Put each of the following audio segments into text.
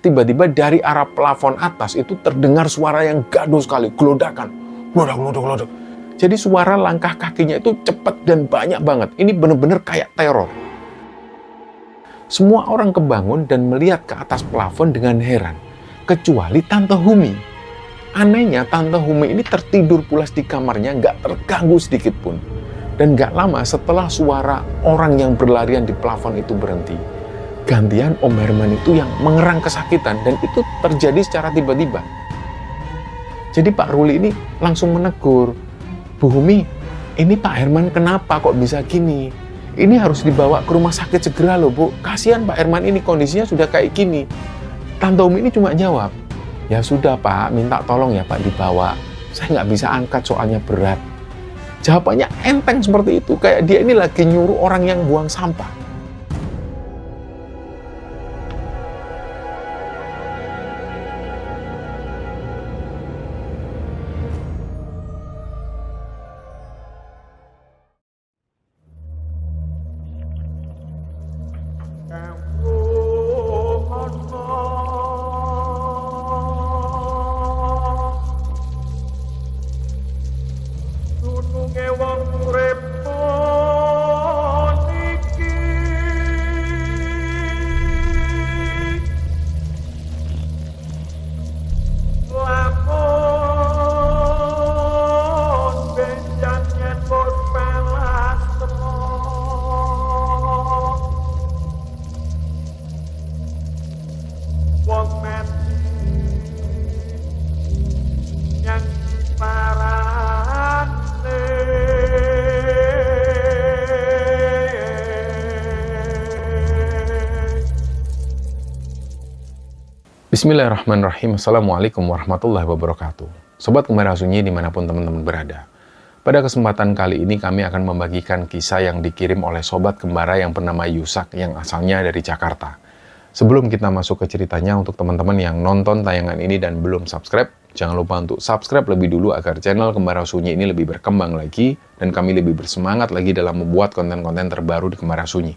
tiba-tiba dari arah plafon atas itu terdengar suara yang gaduh sekali, gelodakan, glodak. Jadi suara langkah kakinya itu cepat dan banyak banget. Ini benar-benar kayak teror. Semua orang kebangun dan melihat ke atas plafon dengan heran, kecuali Tante Humi. Anehnya, Tante Humi ini tertidur pulas di kamarnya, nggak terganggu sedikit pun. Dan nggak lama setelah suara orang yang berlarian di plafon itu berhenti, gantian Om Herman itu yang mengerang kesakitan, dan itu terjadi secara tiba-tiba. Jadi Pak Ruli ini langsung menegur, "Bu Humi, ini Pak Herman kenapa kok bisa gini? Ini harus dibawa ke rumah sakit segera loh Bu, kasihan Pak Herman ini kondisinya sudah kayak gini." Tante Humi ini cuma jawab, "Ya sudah Pak, minta tolong ya Pak dibawa. Saya nggak bisa angkat soalnya berat." Jawabannya enteng seperti itu, kayak dia ini lagi nyuruh orang yang buang sampah. Bismillahirrahmanirrahim. Assalamualaikum warahmatullahi wabarakatuh. Sobat Kembara Sunyi dimanapun teman-teman berada. Pada kesempatan kali ini kami akan membagikan kisah yang dikirim oleh Sobat Kembara yang bernama Yusak yang asalnya dari Jakarta. Sebelum kita masuk ke ceritanya, untuk teman-teman yang nonton tayangan ini dan belum subscribe, jangan lupa untuk subscribe lebih dulu agar channel Kembara Sunyi ini lebih berkembang lagi dan kami lebih bersemangat lagi dalam membuat konten-konten terbaru di Kembara Sunyi.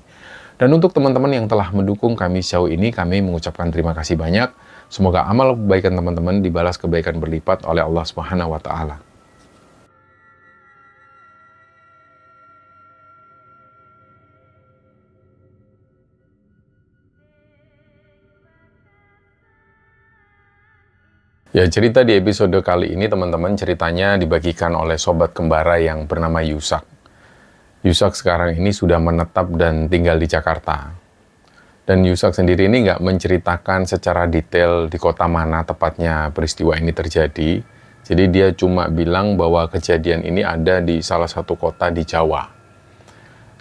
Dan untuk teman-teman yang telah mendukung kami sejauh ini, kami mengucapkan terima kasih banyak. Semoga amal kebaikan teman-teman dibalas kebaikan berlipat oleh Allah Subhanahu wa Ta'ala. Ya, cerita di episode kali ini teman-teman ceritanya dibagikan oleh Sobat Kembara yang bernama Yusak. Yusak sekarang ini sudah menetap dan tinggal di Jakarta. Dan Yusak sendiri ini nggak menceritakan secara detail di kota mana tepatnya peristiwa ini terjadi. Jadi dia cuma bilang bahwa kejadian ini ada di salah satu kota di Jawa.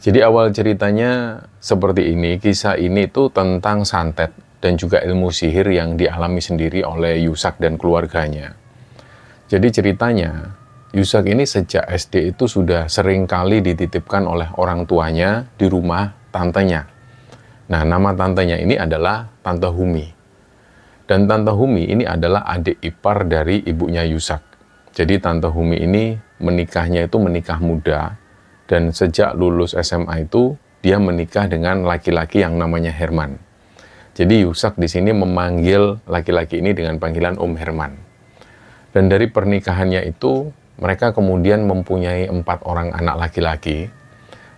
Jadi awal ceritanya seperti ini, kisah ini tuh tentang santet dan juga ilmu sihir yang dialami sendiri oleh Yusak dan keluarganya. Jadi ceritanya, Yusak ini sejak SD itu sudah sering kali dititipkan oleh orang tuanya di rumah tantenya. Nah, nama tantenya ini adalah Tante Humi. Dan Tante Humi ini adalah adik ipar dari ibunya Yusak. Jadi Tante Humi ini menikahnya itu menikah muda, dan sejak lulus SMA itu dia menikah dengan laki-laki yang namanya Herman. Jadi Yusak di sini memanggil laki-laki ini dengan panggilan Om Herman. Dan dari pernikahannya itu mereka kemudian mempunyai 4 orang anak laki-laki.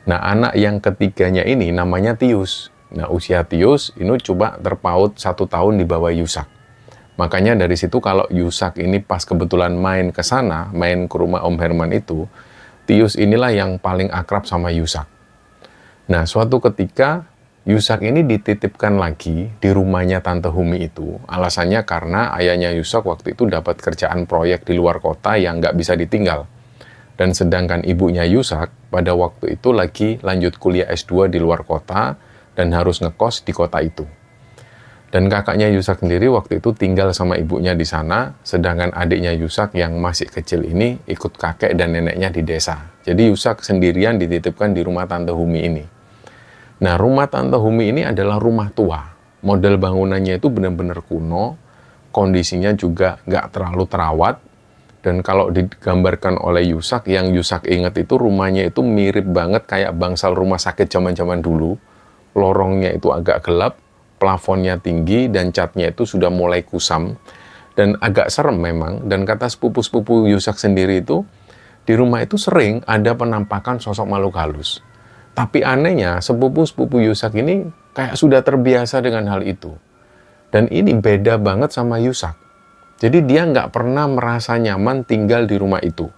Nah, anak yang ketiganya ini namanya Tius. Nah, usia Tius ini coba terpaut 1 tahun di bawah Yusak. Makanya dari situ kalau Yusak ini pas kebetulan main ke sana, main ke rumah Om Herman itu, Tius inilah yang paling akrab sama Yusak. Nah, suatu ketika Yusak ini dititipkan lagi di rumahnya Tante Humi itu. Alasannya karena ayahnya Yusak waktu itu dapat kerjaan proyek di luar kota yang nggak bisa ditinggal. Dan sedangkan ibunya Yusak pada waktu itu lagi lanjut kuliah S2 di luar kota, dan harus ngekos di kota itu. Dan kakaknya Yusak sendiri waktu itu tinggal sama ibunya di sana, sedangkan adiknya Yusak yang masih kecil ini ikut kakek dan neneknya di desa. Jadi Yusak sendirian dititipkan di rumah Tante Humi ini. Nah, rumah Tante Humi ini adalah rumah tua. Model bangunannya itu benar-benar kuno, kondisinya juga nggak terlalu terawat, dan kalau digambarkan oleh Yusak, yang Yusak ingat itu rumahnya itu mirip banget kayak bangsal rumah sakit zaman-zaman dulu. Lorongnya itu agak gelap, plafonnya tinggi dan catnya itu sudah mulai kusam dan agak serem memang. Dan kata sepupu-sepupu Yusak sendiri itu, di rumah itu sering ada penampakan sosok makhluk halus. Tapi anehnya, sepupu-sepupu Yusak ini kayak sudah terbiasa dengan hal itu. Dan ini beda banget sama Yusak. Jadi dia nggak pernah merasa nyaman tinggal di rumah itu.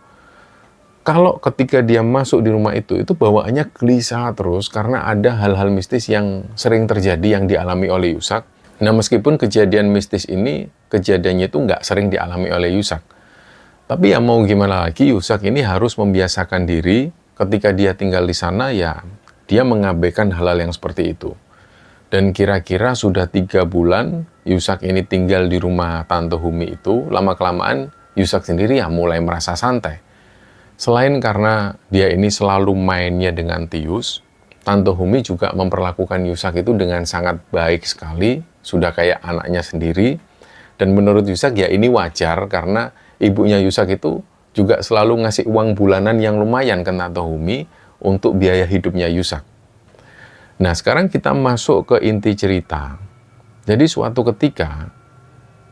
Kalau ketika dia masuk di rumah itu bawaannya gelisah terus karena ada hal-hal mistis yang sering terjadi yang dialami oleh Yusak. Nah, meskipun kejadian mistis ini, kejadiannya itu nggak sering dialami oleh Yusak. Tapi ya mau gimana lagi, Yusak ini harus membiasakan diri ketika dia tinggal di sana, ya dia mengabaikan hal-hal yang seperti itu. Dan kira-kira sudah 3 bulan, Yusak ini tinggal di rumah Tante Humi itu, lama-kelamaan Yusak sendiri ya mulai merasa santai. Selain karena dia ini selalu mainnya dengan Tius, Tante Humi juga memperlakukan Yusak itu dengan sangat baik sekali, sudah kayak anaknya sendiri. Dan menurut Yusak ya ini wajar karena ibunya Yusak itu juga selalu ngasih uang bulanan yang lumayan ke Tante Humi untuk biaya hidupnya Yusak. Nah, sekarang kita masuk ke inti cerita. Jadi suatu ketika,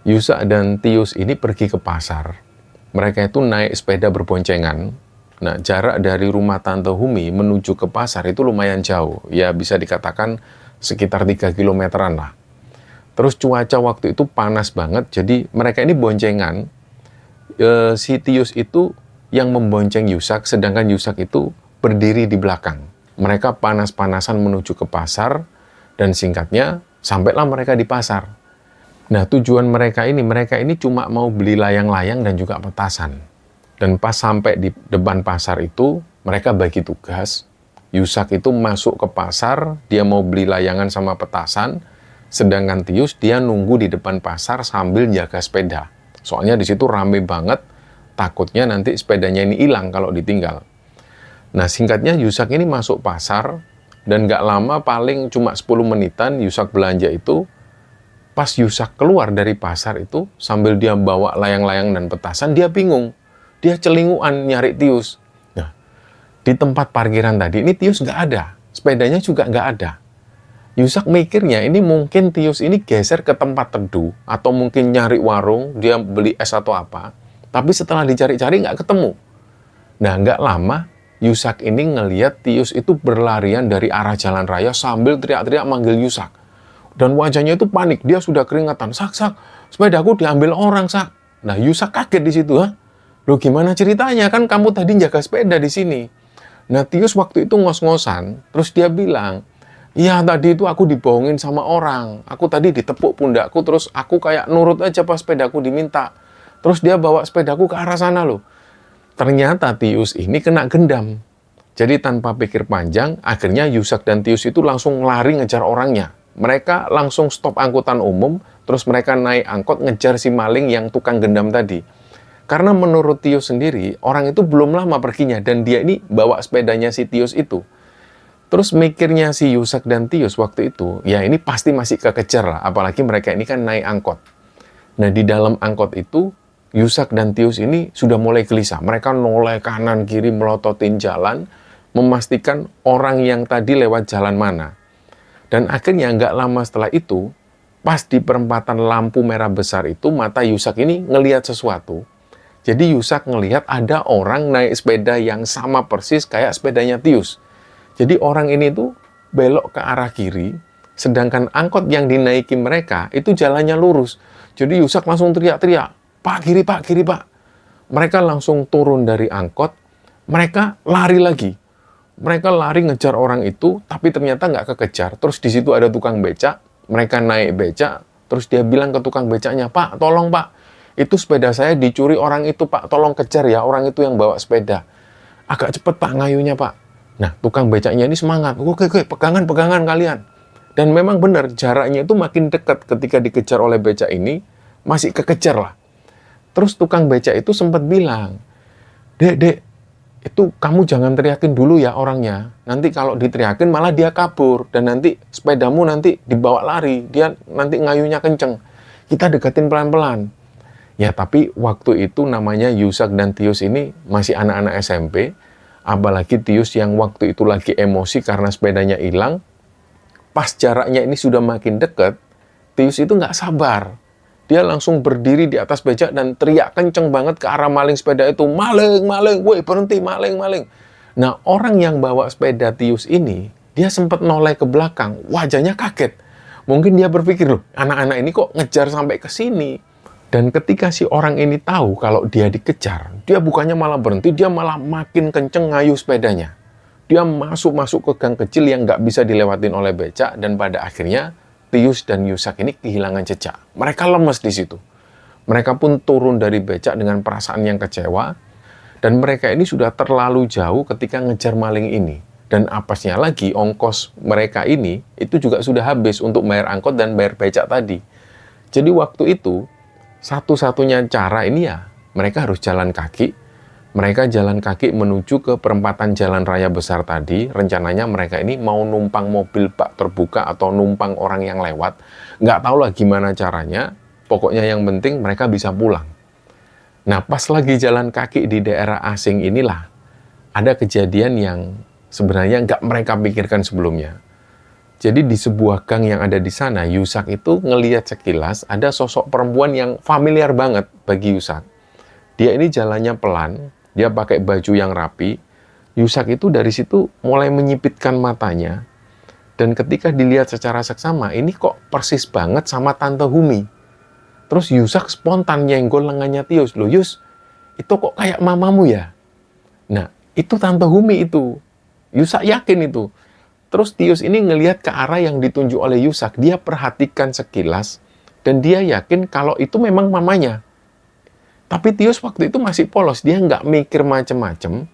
Yusak dan Tius ini pergi ke pasar. Mereka itu naik sepeda berboncengan. Nah, jarak dari rumah Tante Humi menuju ke pasar itu lumayan jauh. Ya, bisa dikatakan sekitar 3 kilometeran lah. Terus cuaca waktu itu panas banget, jadi mereka ini boncengan. Si Tius itu yang membonceng Yusak, sedangkan Yusak itu berdiri di belakang. Mereka panas-panasan menuju ke pasar, dan singkatnya, sampailah mereka di pasar. Nah, tujuan mereka ini cuma mau beli layang-layang dan juga petasan. Dan pas sampai di depan pasar itu, mereka bagi tugas. Yusak itu masuk ke pasar, dia mau beli layangan sama petasan, sedangkan Tius dia nunggu di depan pasar sambil jaga sepeda. Soalnya di situ rame banget, takutnya nanti sepedanya ini hilang kalau ditinggal. Nah, singkatnya Yusak ini masuk pasar, dan nggak lama, paling cuma 10 menitan, Yusak belanja itu. Pas Yusak keluar dari pasar itu, sambil dia bawa layang-layang dan petasan, dia bingung. Dia celinguan nyari Tius. Nah, di tempat parkiran tadi, ini Tius nggak ada. Sepedanya juga nggak ada. Yusak mikirnya, ini mungkin Tius ini geser ke tempat teduh, atau mungkin nyari warung, dia beli es atau apa. Tapi setelah dicari-cari nggak ketemu. Nah, nggak lama, Yusak ini ngeliat Tius itu berlarian dari arah jalan raya sambil teriak-teriak manggil Yusak. Dan wajahnya itu panik, dia sudah keringatan. Sak, sepedaku diambil orang, Sak. Nah, Yusak kaget di situ, ha? Loh, gimana ceritanya? Kan kamu tadi jaga sepeda di sini. Nah, Tius waktu itu ngos-ngosan, terus dia bilang, iya, tadi itu aku dibohongin sama orang. Aku tadi ditepuk pundakku, terus aku kayak nurut aja pas sepedaku diminta. Terus dia bawa sepedaku ke arah sana loh. Ternyata Tius ini kena gendam. Jadi tanpa pikir panjang, akhirnya Yusak dan Tius itu langsung lari ngejar orangnya. Mereka langsung stop angkutan umum, terus mereka naik angkot ngejar si maling yang tukang gendam tadi. Karena menurut Tius sendiri, orang itu belum lama perginya, dan dia ini bawa sepedanya si Tius itu. Terus mikirnya si Yusak dan Tius waktu itu, ya ini pasti masih kekejar lah, apalagi mereka ini kan naik angkot. Nah, di dalam angkot itu, Yusak dan Tius ini sudah mulai gelisah. Mereka noleh kanan kiri melototin jalan, memastikan orang yang tadi lewat jalan mana. Dan akhirnya nggak lama setelah itu, pas di perempatan lampu merah besar itu, mata Yusak ini ngelihat sesuatu. Jadi Yusak ngelihat ada orang naik sepeda yang sama persis kayak sepedanya Tius. Jadi orang ini tuh belok ke arah kiri, sedangkan angkot yang dinaiki mereka itu jalannya lurus. Jadi Yusak langsung teriak-teriak, Pak, kiri Pak, kiri Pak. Mereka langsung turun dari angkot, mereka lari lagi. Mereka lari ngejar orang itu, tapi ternyata nggak kekejar. Terus di situ ada tukang becak, mereka naik becak, terus dia bilang ke tukang becaknya, Pak, tolong Pak, itu sepeda saya dicuri orang itu Pak, tolong kejar ya orang itu yang bawa sepeda. Agak cepet Pak ngayunya Pak. Nah, tukang becaknya ini semangat, oke, pegangan kalian. Dan memang benar, jaraknya itu makin dekat ketika dikejar oleh becak ini, masih kekejar lah. Terus tukang becak itu sempat bilang, Dek, itu kamu jangan teriakin dulu ya orangnya. Nanti kalau diteriakin malah dia kabur. Dan nanti sepedamu nanti dibawa lari. Dia nanti ngayunya kenceng. Kita deketin pelan-pelan. Ya, tapi waktu itu namanya Yusak dan Tius ini masih anak-anak SMP. Apalagi Tius yang waktu itu lagi emosi karena sepedanya hilang. pas jaraknya ini sudah makin dekat, Tius itu nggak sabar. Dia langsung berdiri di atas becak dan teriak kenceng banget ke arah maling sepeda itu. Maling, maling, woi berhenti, maling, maling. Nah, orang yang bawa sepeda Tius ini, dia sempat noleh ke belakang, wajahnya kaget. Mungkin dia berpikir, loh, anak-anak ini kok ngejar sampai ke sini. Dan ketika si orang ini tahu kalau dia dikejar, dia bukannya malah berhenti, dia malah makin kenceng ngayuh sepedanya. Dia masuk ke gang kecil yang nggak bisa dilewatin oleh becak, dan pada akhirnya Tius dan Yusak ini kehilangan jejak. Mereka lemes di situ. Mereka pun turun dari becak dengan perasaan yang kecewa, dan mereka ini sudah terlalu jauh ketika ngejar maling ini. Dan apesnya lagi, ongkos mereka ini itu juga sudah habis untuk bayar angkot dan bayar becak tadi. Jadi waktu itu, satu-satunya cara ini ya, mereka harus jalan kaki. Mereka jalan kaki menuju ke perempatan jalan raya besar tadi. Rencananya mereka ini mau numpang mobil bak terbuka atau numpang orang yang lewat. Nggak tahu lah gimana caranya. Pokoknya yang penting mereka bisa pulang. Nah, pas lagi jalan kaki di daerah asing inilah, ada kejadian yang sebenarnya nggak mereka pikirkan sebelumnya. Jadi di sebuah gang yang ada di sana, Yusak itu ngelihat sekilas ada sosok perempuan yang familiar banget bagi Yusak. Dia ini jalannya pelan, dia pakai baju yang rapi. Yusak itu dari situ mulai menyipitkan matanya. Dan ketika dilihat secara seksama, ini kok persis banget sama Tante Humi. Terus Yusak spontan nyenggol lengannya Tius. Loh Yus, itu kok kayak mamamu ya? Nah, itu Tante Humi itu. Yusak yakin itu. Terus Tius ini ngelihat ke arah yang ditunjuk oleh Yusak. Dia perhatikan sekilas, dan dia yakin kalau itu memang mamanya. Tapi Tius waktu itu masih polos, dia nggak mikir macem-macem.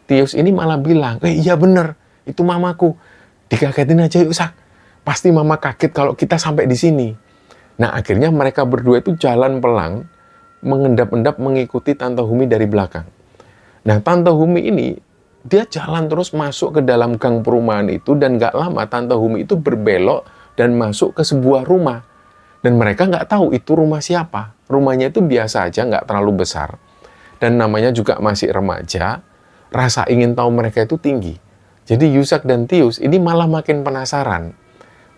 Tius ini malah bilang, iya bener, itu mamaku. Dikagetin aja Yusak, pasti mama kaget kalau kita sampai di sini. Nah akhirnya mereka berdua itu jalan pelan, mengendap-endap mengikuti Tante Humi dari belakang. Nah Tante Humi ini, dia jalan terus masuk ke dalam gang perumahan itu, dan nggak lama Tante Humi itu berbelok dan masuk ke sebuah rumah. Dan mereka nggak tahu itu rumah siapa. Rumahnya itu biasa aja, nggak terlalu besar. Dan namanya juga masih remaja. Rasa ingin tahu mereka itu tinggi. Jadi Yusak dan Tius ini malah makin penasaran.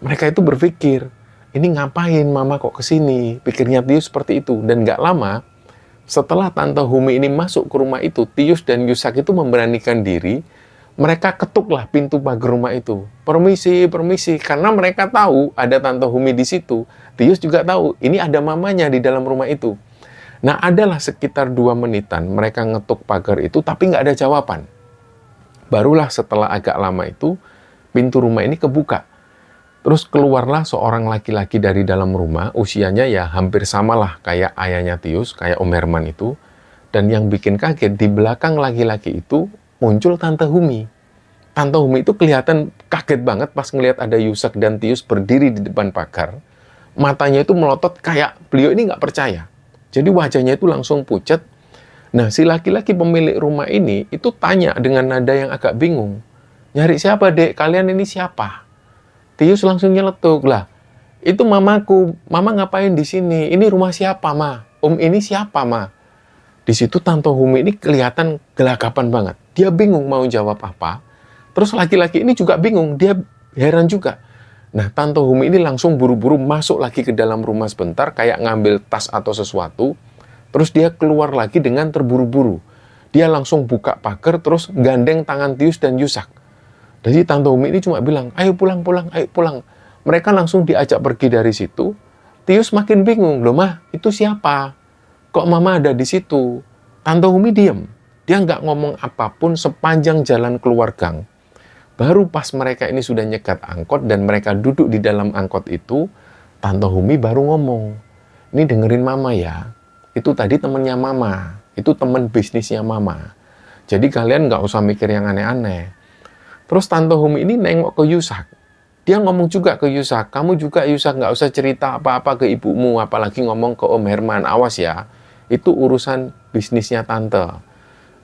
Mereka itu berpikir, ini ngapain mama kok kesini? Pikirnya Tius seperti itu. Dan nggak lama, setelah Tante Humi ini masuk ke rumah itu, Tius dan Yusak itu memberanikan diri. Mereka ketuklah pintu pagar rumah itu. Permisi, permisi. Karena mereka tahu ada Tante Humi di situ. Tius juga tahu, ini ada mamanya di dalam rumah itu. Nah, adalah sekitar 2 menitan mereka ngetuk pagar itu, tapi nggak ada jawaban. Barulah setelah agak lama itu, pintu rumah ini kebuka. Terus keluarlah seorang laki-laki dari dalam rumah, usianya ya hampir samalah kayak ayahnya Tius, kayak Om Herman itu. Dan yang bikin kaget, di belakang laki-laki itu muncul Tante Humi. Tante Humi itu kelihatan kaget banget pas ngelihat ada Yusak dan Tius berdiri di depan pagar. Matanya itu melotot kayak beliau ini nggak percaya. Jadi wajahnya itu langsung pucat. Nah, si laki-laki pemilik rumah ini itu tanya dengan nada yang agak bingung. Nyari siapa, Dek? Kalian ini siapa? Tius langsung nyeletuk, lah, itu mamaku. Mama ngapain di sini? Ini rumah siapa, Ma? Om ini siapa, Ma? Di situ Tante Humi ini kelihatan gelagapan banget. Dia bingung mau jawab apa. Terus laki-laki ini juga bingung, dia heran juga. Nah, Tante Humi ini langsung buru-buru masuk lagi ke dalam rumah sebentar, kayak ngambil tas atau sesuatu. Terus dia keluar lagi dengan terburu-buru. Dia langsung buka pagar, terus gandeng tangan Tius dan Yusak. Jadi Tante Humi ini cuma bilang, ayo pulang, ayo pulang. Mereka langsung diajak pergi dari situ. Tius makin bingung, loh Mah, itu siapa? Kok Mama ada di situ? Tante Humi diem. Dia nggak ngomong apapun sepanjang jalan keluar gang. Baru pas mereka ini sudah nyegat angkot dan mereka duduk di dalam angkot itu, Tante Humi baru ngomong, ini dengerin Mama ya. Itu tadi temennya Mama. Itu temen bisnisnya Mama. Jadi kalian nggak usah mikir yang aneh-aneh. Terus Tante Humi ini nengok ke Yusak. Dia ngomong juga ke Yusak, kamu juga Yusak nggak usah cerita apa-apa ke ibumu, apalagi ngomong ke Om Herman, awas ya. Itu urusan bisnisnya Tante.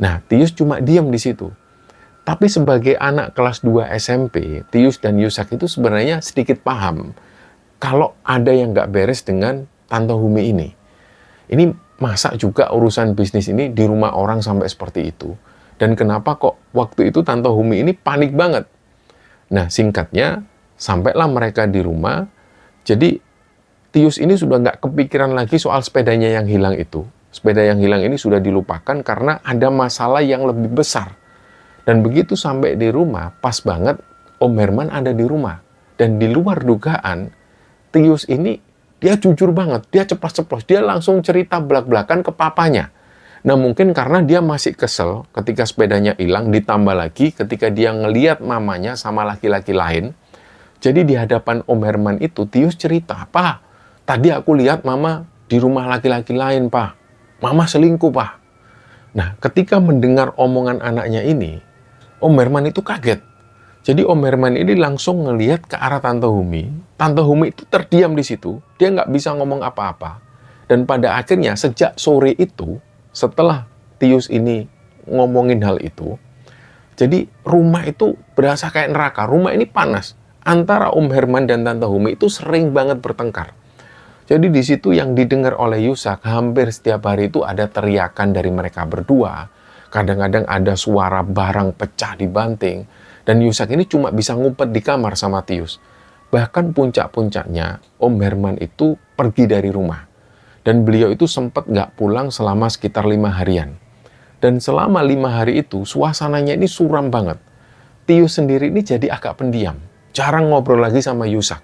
Nah, Tius cuma diam di situ. Tapi sebagai anak kelas 2 SMP, Tius dan Yusak itu sebenarnya sedikit paham kalau ada yang nggak beres dengan Tante Humi ini. Ini masa juga urusan bisnis ini di rumah orang sampai seperti itu. Dan kenapa kok waktu itu Tante Humi ini panik banget? Nah, singkatnya, Sampailah mereka di rumah, jadi Tius ini sudah nggak kepikiran lagi soal sepedanya yang hilang itu. Sepeda yang hilang ini sudah dilupakan karena ada masalah yang lebih besar. Dan begitu sampai di rumah, pas banget Om Herman ada di rumah. Dan di luar dugaan, Tius ini dia jujur banget, dia ceplos-ceplos, dia langsung cerita belak-belakan ke papanya. Nah mungkin karena dia masih kesel ketika sepedanya hilang, ditambah lagi ketika dia ngeliat mamanya sama laki-laki lain. Jadi di hadapan Om Herman itu, Tius cerita, "Pak, tadi aku lihat mama di rumah laki-laki lain, Pak. Mama selingkuh, Pak." Nah, ketika mendengar omongan anaknya ini, Om Herman itu kaget. Jadi Om Herman ini langsung ngelihat ke arah Tante Humi. Tante Humi itu terdiam di situ. Dia nggak bisa ngomong apa-apa. Dan pada akhirnya sejak sore itu, setelah Tius ini ngomongin hal itu, jadi rumah itu berasa kayak neraka. Rumah ini panas. Antara Om Herman dan Tante Humi itu sering banget bertengkar. Jadi di situ yang didengar oleh Yusak hampir setiap hari itu ada teriakan dari mereka berdua. Kadang-kadang ada suara barang pecah di banting. Dan Yusak ini cuma bisa ngumpet di kamar sama Tius. Bahkan puncak-puncaknya Om Herman itu pergi dari rumah. Dan beliau itu sempat nggak pulang selama sekitar 5 harian. Dan selama 5 hari itu suasananya ini suram banget. Tius sendiri ini jadi agak pendiam. Jarang ngobrol lagi sama Yusak.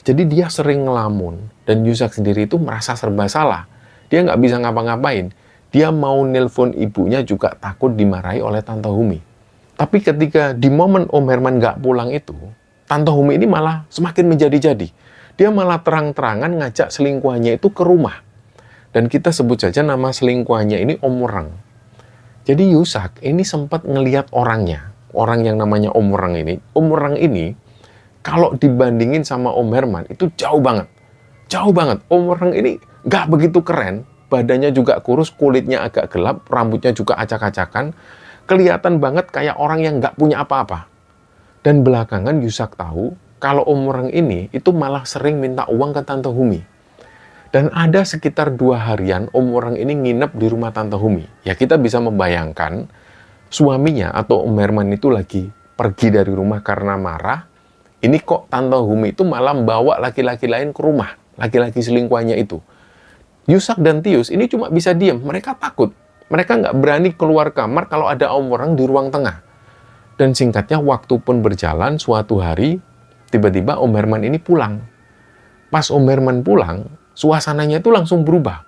Jadi dia sering ngelamun. Dan Yusak sendiri itu merasa serba salah. Dia nggak bisa ngapa-ngapain. Dia mau nelpon ibunya juga takut dimarahi oleh Tante Humi. Tapi ketika di momen Om Herman nggak pulang itu, Tante Humi ini malah semakin menjadi-jadi. Dia malah terang-terangan ngajak selingkuhannya itu ke rumah. Dan kita sebut saja nama selingkuhannya ini Om Wereng. Jadi Yusak ini sempat ngelihat orangnya. Orang yang namanya Om Wereng ini. Om Wereng ini kalau dibandingin sama Om Herman itu jauh banget. Jauh banget. Om Wereng ini nggak begitu keren. Badannya juga kurus, kulitnya agak gelap, rambutnya juga acak-acakan. Kelihatan banget kayak orang yang nggak punya apa-apa. Dan belakangan Yusak tahu kalau Om Wereng ini itu malah sering minta uang ke Tante Humi. Dan ada sekitar 2 harian Om Wereng ini nginep di rumah Tante Humi. Ya kita bisa membayangkan suaminya atau Om Herman itu lagi pergi dari rumah karena marah. Ini kok Tante Humi itu malah bawa laki-laki lain ke rumah. Laki-laki selingkuhannya itu. Yusak dan Tius ini cuma bisa diam. Mereka takut. Mereka nggak berani keluar kamar kalau ada Om Wereng di ruang tengah. Dan singkatnya waktu pun berjalan, suatu hari tiba-tiba Om Herman ini pulang. Pas Om Herman pulang, suasananya itu langsung berubah.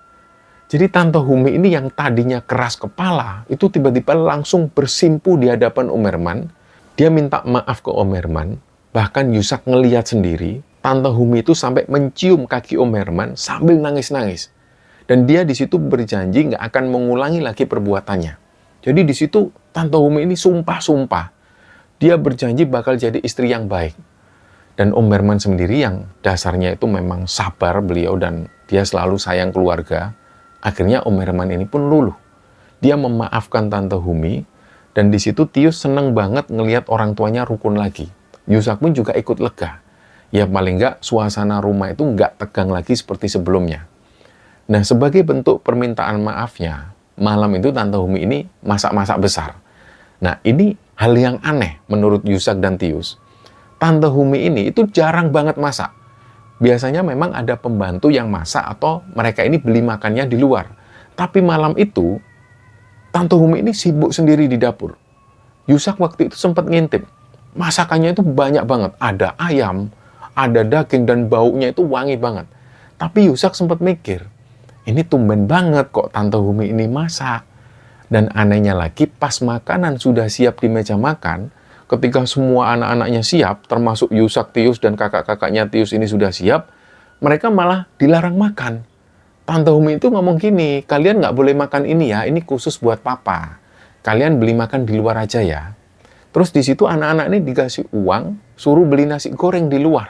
Jadi Tante Humi ini yang tadinya keras kepala, itu tiba-tiba langsung bersimpu di hadapan Om Herman. Dia minta maaf ke Om Herman. Bahkan Yusak ngelihat sendiri, Tante Humi itu sampai mencium kaki Om Herman sambil nangis-nangis. Dan dia di situ berjanji nggak akan mengulangi lagi perbuatannya. Jadi di situ Tante Humi ini sumpah-sumpah. Dia berjanji bakal jadi istri yang baik. Dan Om Herman sendiri yang dasarnya itu memang sabar beliau dan dia selalu sayang keluarga. Akhirnya Om Herman ini pun luluh. Dia memaafkan Tante Humi dan di situ Tius seneng banget ngelihat orang tuanya rukun lagi. Yusak pun juga ikut lega. Ya paling nggak suasana rumah itu nggak tegang lagi seperti sebelumnya. Nah sebagai bentuk permintaan maafnya, malam itu Tante Humi ini masak-masak besar. Nah ini hal yang aneh menurut Yusak dan Tius. Tante Humi ini itu jarang banget masak. Biasanya memang ada pembantu yang masak atau mereka ini beli makannya di luar. Tapi malam itu, Tante Humi ini sibuk sendiri di dapur. Yusak waktu itu sempat ngintip. Masakannya itu banyak banget. Ada ayam, ada daging, dan baunya itu wangi banget. Tapi Yusak sempat mikir, ini tumben banget kok Tante Humi ini masak. Dan anehnya lagi, pas makanan sudah siap di meja makan, ketika semua anak-anaknya siap, termasuk Yusak, Tius, dan kakak-kakaknya Tius ini sudah siap, mereka malah dilarang makan. Tante Humi itu ngomong gini, kalian nggak boleh makan ini ya, ini khusus buat papa. Kalian beli makan di luar aja ya. Terus di situ anak-anak ini dikasih uang, suruh beli nasi goreng di luar.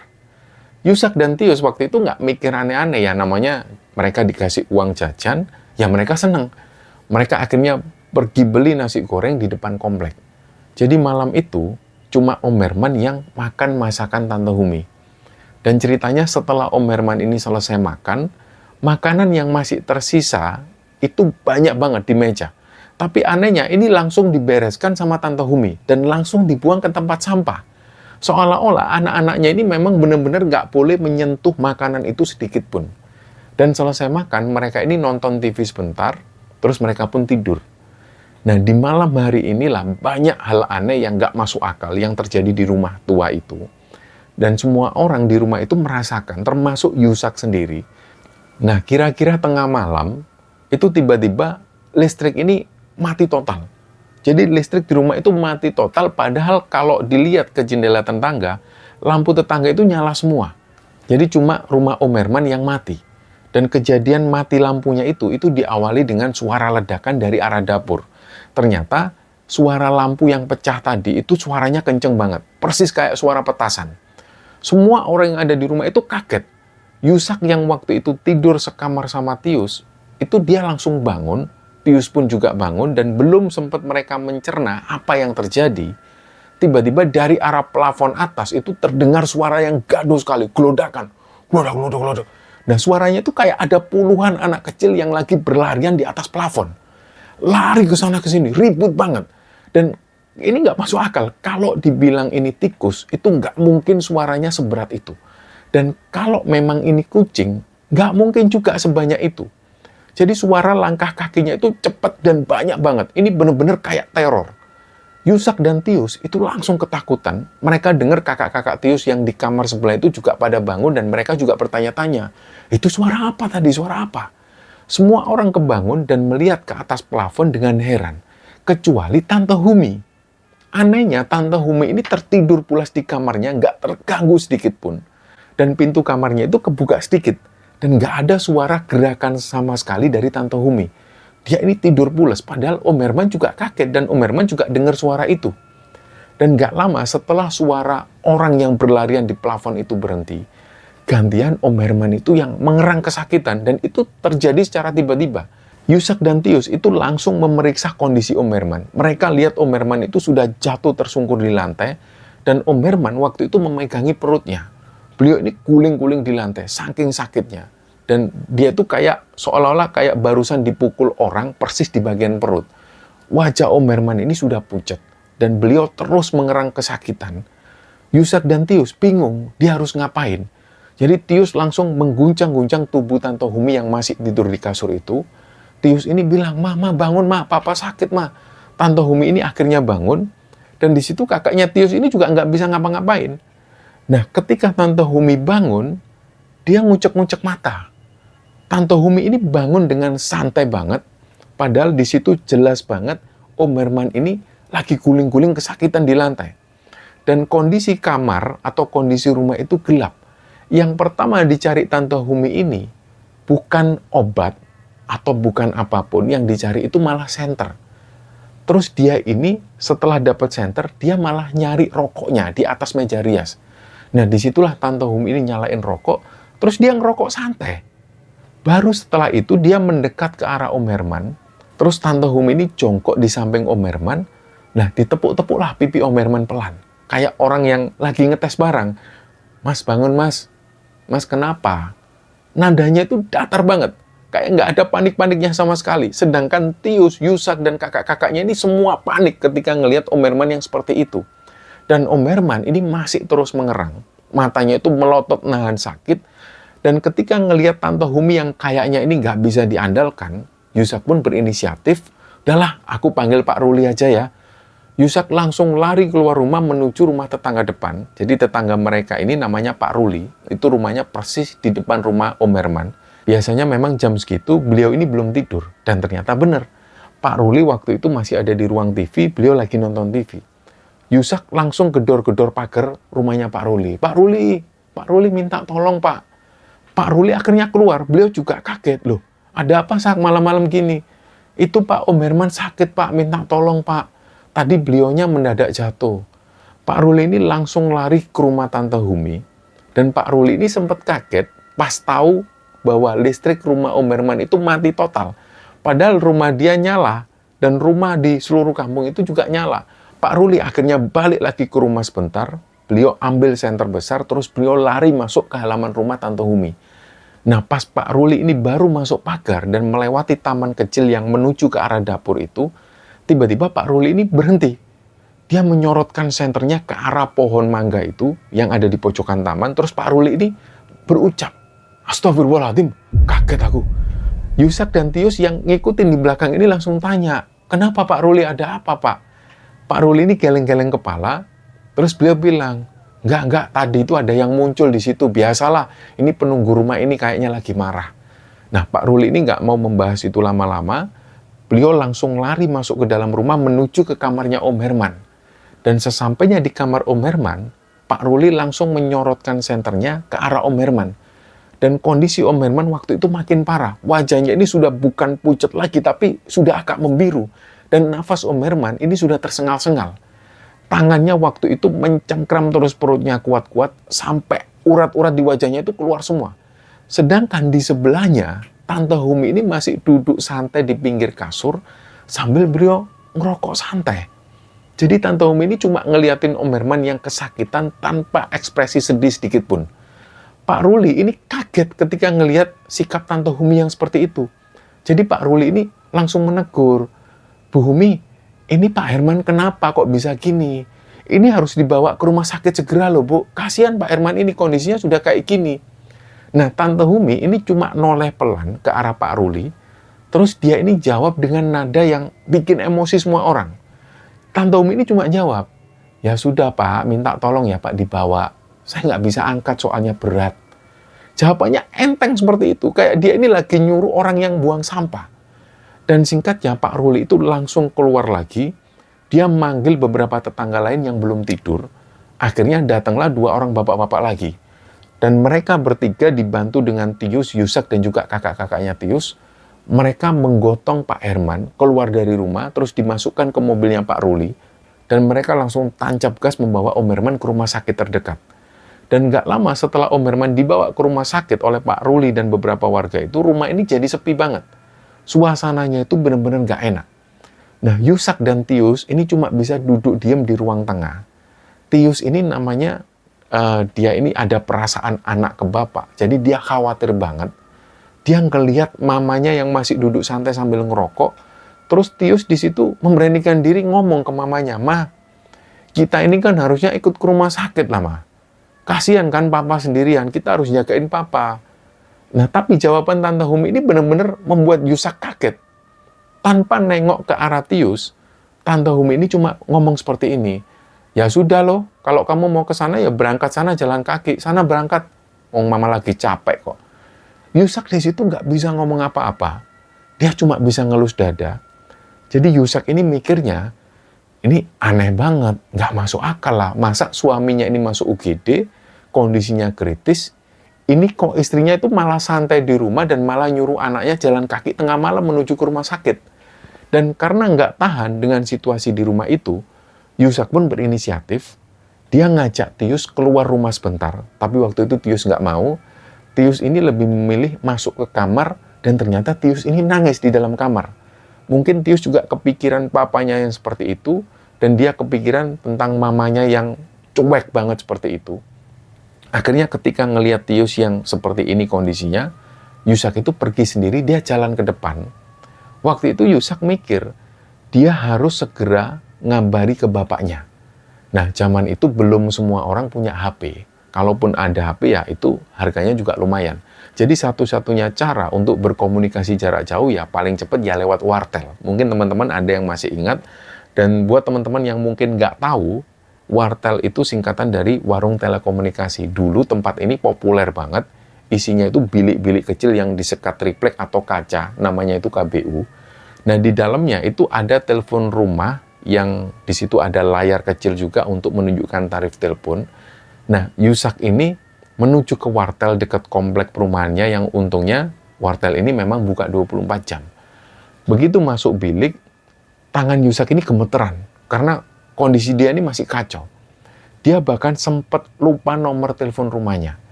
Yusak dan Tius waktu itu nggak mikir aneh-aneh ya, namanya mereka dikasih uang jajan, ya mereka seneng. Mereka akhirnya pergi beli nasi goreng di depan komplek. Jadi malam itu cuma Om Herman yang makan masakan Tante Humi. Dan ceritanya setelah Om Herman ini selesai makan, makanan yang masih tersisa itu banyak banget di meja. Tapi anehnya ini langsung dibereskan sama Tante Humi dan langsung dibuang ke tempat sampah. Seolah-olah anak-anaknya ini memang benar-benar nggak boleh menyentuh makanan itu sedikit pun. Dan selesai makan, mereka ini nonton TV sebentar, terus mereka pun tidur. Nah, di malam hari inilah banyak hal aneh yang nggak masuk akal yang terjadi di rumah tua itu. Dan semua orang di rumah itu merasakan, termasuk Yusak sendiri. Nah, kira-kira tengah malam, itu tiba-tiba listrik ini mati total. Jadi listrik di rumah itu mati total, padahal kalau dilihat ke jendela tetangga, lampu tetangga itu nyala semua. Jadi cuma rumah Om Herman yang mati. Dan kejadian mati lampunya itu diawali dengan suara ledakan dari arah dapur. Ternyata suara lampu yang pecah tadi itu suaranya kenceng banget. Persis kayak suara petasan. Semua orang yang ada di rumah itu kaget. Yusak yang waktu itu tidur sekamar sama Tius, itu dia langsung bangun. Tius pun juga bangun dan belum sempat mereka mencerna apa yang terjadi. Tiba-tiba dari arah plafon atas itu terdengar suara yang gaduh sekali, gelodakan. Gelodak, gelodak, gelodak. Nah, suaranya itu kayak ada puluhan anak kecil yang lagi berlarian di atas plafon. Lari ke sana ke sini, ribut banget. Dan ini nggak masuk akal. Kalau dibilang ini tikus, itu nggak mungkin suaranya seberat itu. Dan kalau memang ini kucing, nggak mungkin juga sebanyak itu. Jadi suara langkah kakinya itu cepat dan banyak banget. Ini benar-benar kayak teror. Yusak dan Tius itu langsung ketakutan. Mereka dengar kakak-kakak Tius yang di kamar sebelah itu juga pada bangun dan mereka juga bertanya-tanya, itu suara apa tadi? Suara apa? Semua orang kebangun dan melihat ke atas plafon dengan heran. Kecuali Tante Humi. Anehnya, Tante Humi ini tertidur pulas di kamarnya, nggak terganggu sedikit pun. Dan pintu kamarnya itu kebuka sedikit. Dan nggak ada suara gerakan sama sekali dari Tante Humi. Dia ini tidur pulas, padahal Om Herman juga kaget dan Om Herman juga dengar suara itu. Dan nggak lama setelah suara orang yang berlarian di plafon itu berhenti, gantian Om Herman itu yang mengerang kesakitan dan itu terjadi secara tiba-tiba. Yusak dan Tius itu langsung memeriksa kondisi Om Herman. Mereka lihat Om Herman itu sudah jatuh tersungkur di lantai dan Om Herman waktu itu memegangi perutnya. Beliau ini guling-guling di lantai, saking sakitnya. Dan dia tuh kayak, seolah-olah kayak barusan dipukul orang persis di bagian perut. Wajah Om Herman ini sudah pucat. Dan beliau terus mengerang kesakitan. Yusak dan Tius bingung, dia harus ngapain. Jadi Tius langsung mengguncang-guncang tubuh Tante Humi yang masih tidur di kasur itu. Tius ini bilang, "Mama bangun, Ma, Papa sakit, Ma." Tante Humi ini akhirnya bangun. Dan di situ kakaknya Tius ini juga nggak bisa ngapa-ngapain. Nah, ketika Tante Humi bangun, dia ngucek-ngucek mata. Tante Humi ini bangun dengan santai banget, padahal di situ jelas banget Om Herman ini lagi guling-guling kesakitan di lantai. Dan kondisi kamar atau kondisi rumah itu gelap. Yang pertama dicari Tante Humi ini bukan obat atau bukan apapun, yang dicari itu malah senter. Terus dia ini setelah dapat senter, dia malah nyari rokoknya di atas meja rias. Nah, disitulah Tante Humi ini nyalain rokok, terus dia ngerokok santai. Baru setelah itu dia mendekat ke arah Om Herman, terus Tante Humi ini jongkok di samping Om Herman. Nah, ditepuk-tepuklah pipi Om Herman pelan. Kayak orang yang lagi ngetes barang. "Mas, bangun, Mas. Mas, kenapa?" Nadanya itu datar banget. Kayak nggak ada panik-paniknya sama sekali. Sedangkan Tius, Yusak, dan kakak-kakaknya ini semua panik ketika ngelihat Om Herman yang seperti itu. Dan Om Herman ini masih terus mengerang. Matanya itu melotot nahan sakit. Dan ketika ngelihat Tante Humi yang kayaknya ini nggak bisa diandalkan, Yusak pun berinisiatif, "Udahlah, aku panggil Pak Ruli aja ya." Yusak langsung lari keluar rumah menuju rumah tetangga depan. Jadi tetangga mereka ini namanya Pak Ruli. Itu rumahnya persis di depan rumah Om Herman. Biasanya memang jam segitu beliau ini belum tidur. Dan ternyata benar. Pak Ruli waktu itu masih ada di ruang TV, beliau lagi nonton TV. Yusak langsung gedor-gedor pagar rumahnya Pak Ruli. Pak Ruli minta tolong, Pak." Pak Ruli akhirnya keluar, beliau juga kaget, "Loh, ada apa saat malam-malam gini?" "Itu Pak, Om Herman sakit, Pak, minta tolong, Pak. Tadi beliaunya mendadak jatuh." Pak Ruli ini langsung lari ke rumah Tante Humi, dan Pak Ruli ini sempat kaget pas tahu bahwa listrik rumah Om Herman itu mati total. Padahal rumah dia nyala, dan rumah di seluruh kampung itu juga nyala. Pak Ruli akhirnya balik lagi ke rumah sebentar, beliau ambil senter besar, terus beliau lari masuk ke halaman rumah Tante Humi. Nah, pas Pak Ruli ini baru masuk pagar dan melewati taman kecil yang menuju ke arah dapur itu, tiba-tiba Pak Ruli ini berhenti. dia menyorotkan senternya ke arah pohon mangga itu yang ada di pojokan taman. Terus Pak Ruli ini berucap, "Astagfirullahaladzim," kaget aku. Yusak dan Tius yang ngikutin di belakang ini langsung tanya, "Kenapa Pak Ruli, ada apa Pak?" Pak Ruli ini geleng-geleng kepala, terus beliau bilang, Enggak, tadi itu ada yang muncul di situ, biasalah, ini penunggu rumah ini kayaknya lagi marah." Nah, Pak Ruli ini nggak mau membahas itu lama-lama, beliau langsung lari masuk ke dalam rumah menuju ke kamarnya Om Herman. Dan sesampainya di kamar Om Herman, Pak Ruli langsung menyorotkan senternya ke arah Om Herman. Dan kondisi Om Herman waktu itu makin parah. Wajahnya ini sudah bukan pucat lagi, tapi sudah agak membiru. Dan nafas Om Herman ini sudah tersengal-sengal. Tangannya waktu itu mencengkram terus perutnya kuat-kuat, sampai urat-urat di wajahnya itu keluar semua. Sedangkan di sebelahnya, Tante Humi ini masih duduk santai di pinggir kasur, sambil beliau ngerokok santai. Jadi Tante Humi ini cuma ngeliatin Om Herman yang kesakitan tanpa ekspresi sedih sedikit pun. Pak Ruli ini kaget ketika ngelihat sikap Tante Humi yang seperti itu. Jadi Pak Ruli ini langsung menegur, "Bu Humi, ini Pak Herman kenapa kok bisa gini? Ini harus dibawa ke rumah sakit segera loh Bu. Kasihan Pak Herman ini kondisinya sudah kayak gini." Nah, Tante Humi ini cuma noleh pelan ke arah Pak Ruli, terus dia ini jawab dengan nada yang bikin emosi semua orang. Tante Umi ini cuma jawab, "Ya sudah Pak, minta tolong ya Pak dibawa. Saya nggak bisa angkat soalnya berat." Jawabannya enteng seperti itu, kayak dia ini lagi nyuruh orang yang buang sampah. Dan singkatnya Pak Ruli itu langsung keluar lagi, dia manggil beberapa tetangga lain yang belum tidur. Akhirnya datanglah 2 orang bapak-bapak lagi. Dan mereka bertiga dibantu dengan Tius, Yusak, dan juga kakak-kakaknya Tius. Mereka menggotong Pak Herman keluar dari rumah, terus dimasukkan ke mobilnya Pak Ruli, dan mereka langsung tancap gas membawa Om Herman ke rumah sakit terdekat. Dan nggak lama setelah Om Herman dibawa ke rumah sakit oleh Pak Ruli dan beberapa warga itu, rumah ini jadi sepi banget. Suasananya itu benar-benar nggak enak. Nah, Yusak dan Tius ini cuma bisa duduk diam di ruang tengah. Tius ini namanya, dia ini ada perasaan anak ke bapak, jadi dia khawatir banget. Dia ngelihat mamanya yang masih duduk santai sambil ngerokok. Terus Tius di situ memberanikan diri ngomong ke mamanya, "Ma, kita ini kan harusnya ikut ke rumah sakit lah, Ma. Kasihan kan papa sendirian, kita harus jagain papa." Nah, tapi jawaban Tante Humi ini benar-benar membuat Yusak kaget. Tanpa nengok ke arah Tius, Tante Humi ini cuma ngomong seperti ini, "Ya sudah loh, kalau kamu mau ke sana ya berangkat sana jalan kaki, sana berangkat. Mama lagi capek kok." Yusak di situ nggak bisa ngomong apa-apa. Dia cuma bisa ngelus dada. Jadi Yusak ini mikirnya, ini aneh banget, nggak masuk akal lah. Masa suaminya ini masuk UGD, kondisinya kritis, ini kok istrinya itu malah santai di rumah dan malah nyuruh anaknya jalan kaki tengah malam menuju ke rumah sakit. Dan karena nggak tahan dengan situasi di rumah itu, Yusak pun berinisiatif, dia ngajak Tius keluar rumah sebentar. Tapi waktu itu Tius nggak mau. Tius ini lebih memilih masuk ke kamar, dan ternyata Tius ini nangis di dalam kamar. Mungkin Tius juga kepikiran papanya yang seperti itu, dan dia kepikiran tentang mamanya yang cuek banget seperti itu. Akhirnya ketika ngelihat Tius yang seperti ini kondisinya, Yusak itu pergi sendiri, dia jalan ke depan. Waktu itu Yusak mikir, dia harus segera ngabari ke bapaknya. Nah, zaman itu belum semua orang punya HP. Kalaupun ada HP ya itu harganya juga lumayan. Jadi satu-satunya cara untuk berkomunikasi jarak jauh ya paling cepat ya lewat wartel. Mungkin teman-teman ada yang masih ingat. Dan buat teman-teman yang mungkin nggak tahu, wartel itu singkatan dari warung telekomunikasi. Dulu tempat ini populer banget. Isinya itu bilik-bilik kecil yang disekat triplek atau kaca. Namanya itu KBU. Nah, di dalamnya itu ada telepon rumah yang di situ ada layar kecil juga untuk menunjukkan tarif telepon. Nah, Yusak ini menuju ke wartel dekat komplek perumahannya yang untungnya wartel ini memang buka 24 jam. Begitu masuk bilik, tangan Yusak ini gemeteran karena kondisi dia ini masih kacau. Dia bahkan sempat lupa nomor telepon rumahnya.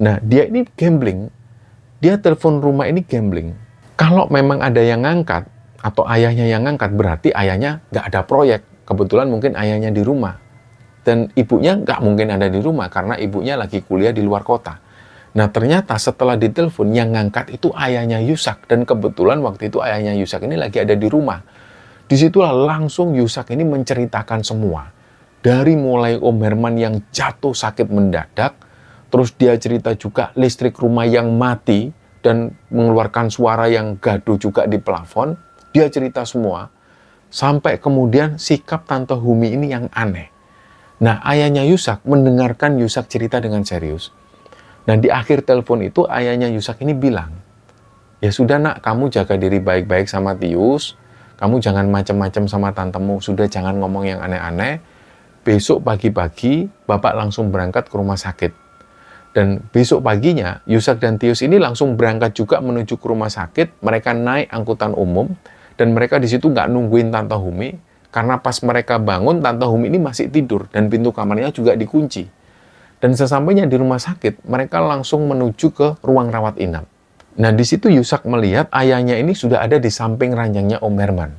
Nah, dia ini gambling. Dia telepon rumah ini gambling. Kalau memang ada yang ngangkat atau ayahnya yang ngangkat, berarti ayahnya nggak ada proyek. Kebetulan mungkin ayahnya di rumah. Dan ibunya nggak mungkin ada di rumah karena ibunya lagi kuliah di luar kota. Nah, ternyata setelah ditelepon yang ngangkat itu ayahnya Yusak. Dan kebetulan waktu itu ayahnya Yusak ini lagi ada di rumah. Disitulah langsung Yusak ini menceritakan semua. Dari mulai Om Herman yang jatuh sakit mendadak, terus dia cerita juga listrik rumah yang mati dan mengeluarkan suara yang gaduh juga di plafon. Dia cerita semua. Sampai kemudian sikap Tante Humi ini yang aneh. Nah, ayahnya Yusak mendengarkan Yusak cerita dengan serius. Nah, di akhir telepon itu ayahnya Yusak ini bilang, ya sudah nak, kamu jaga diri baik-baik sama Tius. Kamu jangan macam-macam sama tantemu. Sudah, jangan ngomong yang aneh-aneh. Besok pagi-pagi, Bapak langsung berangkat ke rumah sakit. Dan besok paginya, Yusak dan Tius ini langsung berangkat juga menuju ke rumah sakit. Mereka naik angkutan umum. Dan mereka di situ nggak nungguin Tante Humi, karena pas mereka bangun, Tante Humi ini masih tidur, dan pintu kamarnya juga dikunci. Dan sesampainya di rumah sakit, mereka langsung menuju ke ruang rawat inap. Nah, di situ Yusak melihat ayahnya ini sudah ada di samping ranjangnya Om Herman.